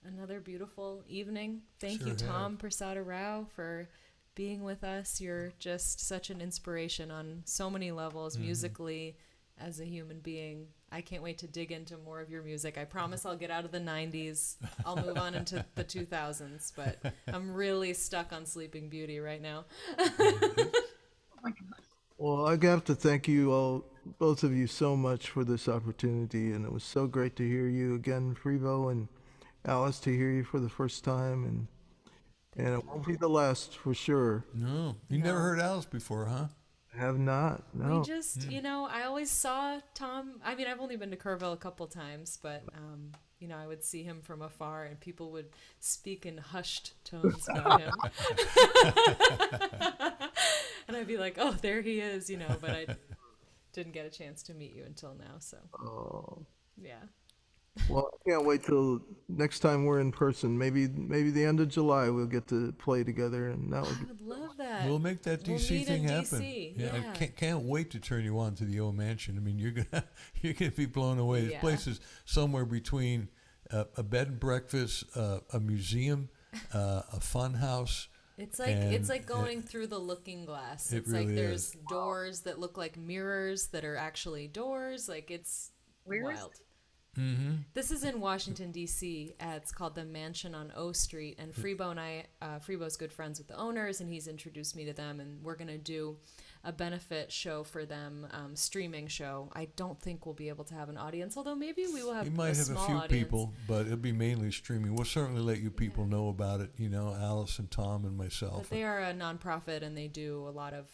another beautiful evening. Thank you, Tom Prasada-RAO, for being with us. You're just such an inspiration on so many levels, musically, as a human being. I can't wait to dig into more of your music. I promise I'll get out of the 90s. I'll move on into the 2000s, but I'm really stuck on Sleeping Beauty right now. Well, I have to thank you all, both of you, so much for this opportunity, and it was so great to hear you again, Freebo, and Alice, to hear you for the first time, and it won't be the last for sure. No, you never heard Alice before, huh? I have not. No. We just, I always saw Tom. I mean, I've only been to Kerrville a couple times, but, I would see him from afar, and people would speak in hushed tones about him. And I'd be like, oh, there he is, but I didn't get a chance to meet you until now, so. Oh. Yeah. Well, I can't wait till next time we're in person. Maybe the end of July we'll get to play together, and that would I be. would love that. We'll make that We'll DC meet thing in happen. DC. Yeah, I Yeah. can't wait to turn you on to the old mansion. I mean, you're gonna you're gonna be blown away. This Yeah. place is somewhere between a bed and breakfast, a museum, a fun house. It's And like going through the looking glass. it It's like really there's doors that look like mirrors that are actually doors. Like it's Where is wild. This is in Washington D.C. It's called the Mansion on O Street, and Freebo and I, Freebo's good friends with the owners, and he's introduced me to them, and we're gonna do a benefit show for them, streaming show. I don't think we'll be able to have an audience, although maybe we will have. You might have a small few audience. people, but it'll be mainly streaming. We'll certainly let you people know about it. You know, Alice and Tom and myself. But they are a nonprofit, and they do a lot of.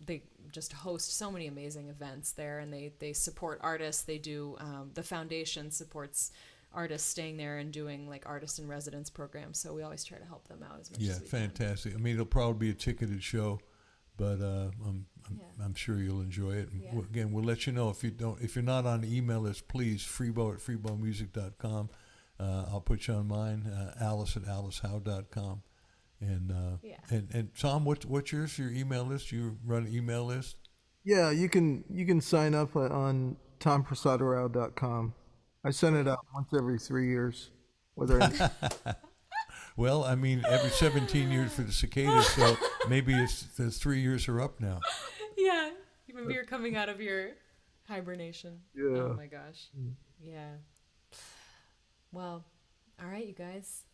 They just host so many amazing events there, and they support artists. They do the foundation supports artists staying there and doing like artist in residence programs. So we always try to help them out as much Yeah, as we fantastic. I mean, it'll probably be a ticketed show, but I'm sure you'll enjoy it. And Yeah. again, we'll let you know if you're not on the email list, please freebo@freebomusic.com. I'll put you on mine, alice@alicehowe.com. And Yeah. and Tom, what's yours? Your email list? You run an email list? Yeah, you can sign up on tomprasadarao.com. I send it out once every 3 years. Whether Well, I mean, every 17 years for the cicadas, so maybe the 3 years are up now. Yeah. Maybe you're coming out of your hibernation. Yeah. Oh my gosh. Yeah. Well, all right, you guys.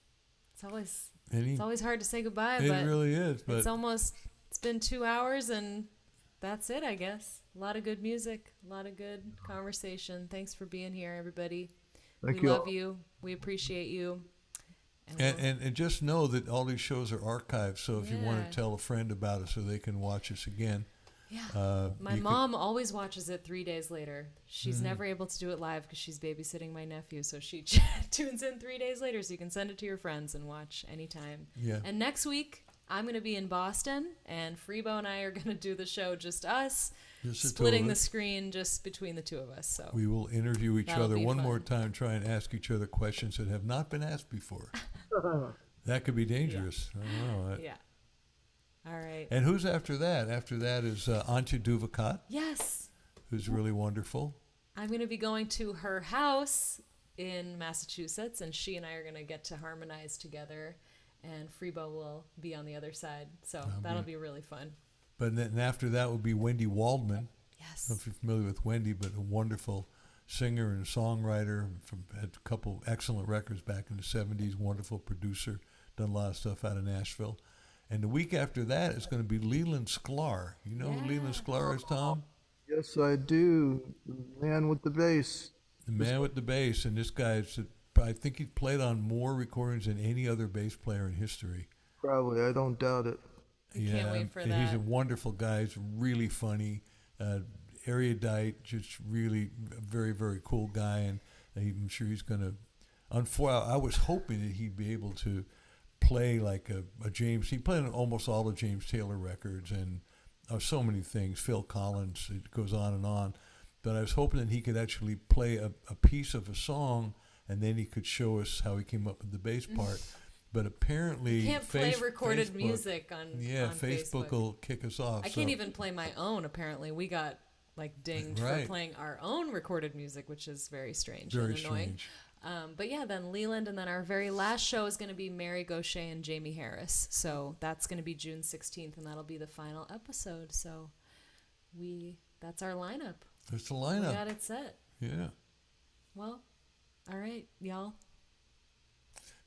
It's always hard to say goodbye, It but really is. But it's been 2 hours, and that's it, I guess. A lot of good music, a lot of good conversation. Thanks for being here, everybody. Thank We you love all. you. We appreciate you. And we'll- and just know that all these shows are archived. So if you want Yeah. to tell a friend about it, so they can watch us again. Yeah. My you mom always watches it 3 days later. She's Mm-hmm. never able to do it live because she's babysitting my nephew. So she tunes in 3 days later, so you can send it to your friends and watch anytime. Yeah. And next week, I'm going to be in Boston, and Freebo and I are going to do the show just us, Just the two splitting of the us. screen just between the two of us. So We will interview each That'll other be one fun. more time, try and ask each other questions that have not been asked before. That could be dangerous. I don't know. yeah. All right. And who's after that? After that is Antje Duvakat, Yes. who's really wonderful. I'm going to be going to her house in Massachusetts, and she and I are going to get to harmonize together, and Freebo will be on the other side. So that'll be really fun. But then after that will be Wendy Waldman. I Yes. don't know if you're familiar with Wendy, but a wonderful singer and songwriter. Had a couple excellent records back in the 70s, wonderful producer, done a lot of stuff out of Nashville. And the week after that is going to be Leland Sklar. You know who Leland Sklar is, Tom? yes, I do. The man with the bass. The man with the bass. And this guy, I think he's played on more recordings than any other bass player in history. Probably, I don't doubt it. Can't wait for and he's a that. wonderful guy. He's really funny, erudite, just really a very, very cool guy. And I'm sure he's going to. I was hoping that he'd be able to play like a James. He played on almost all the James Taylor records and so many things. Phil Collins. It goes on and on. But I was hoping that he could actually play a piece of a song, and then he could show us how he came up with the bass part. But apparently, You can't play recorded Facebook- music on Facebook will kick us off. I can't even play my own, apparently. We got like dinged Right. for playing our own recorded music, which is very strange Very and annoying. strange. But yeah, then Leland, and then our very last show is going to be Mary Gaucher and Jamie Harris. So that's going to be June 16th, and that'll be the final episode. So that's our lineup. That's the We lineup. got it set. Yeah. Well, all right, y'all.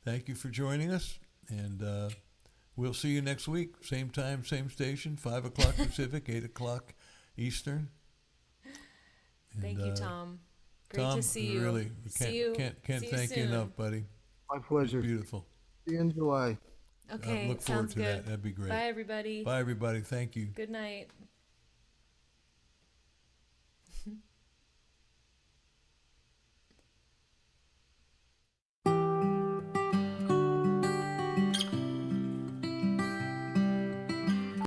Thank you for joining us, and we'll see you next week. Same time, same station, 5 o'clock Pacific, 8 o'clock Eastern. And, Thank you, Tom. Great Tom, to see you. Really, See you. can't See you thank you soon. enough, buddy. My pleasure. Beautiful. See you in July. Okay, look forward sounds to good. that. That'd be great. Bye, everybody. Bye, everybody. Thank you. Good night.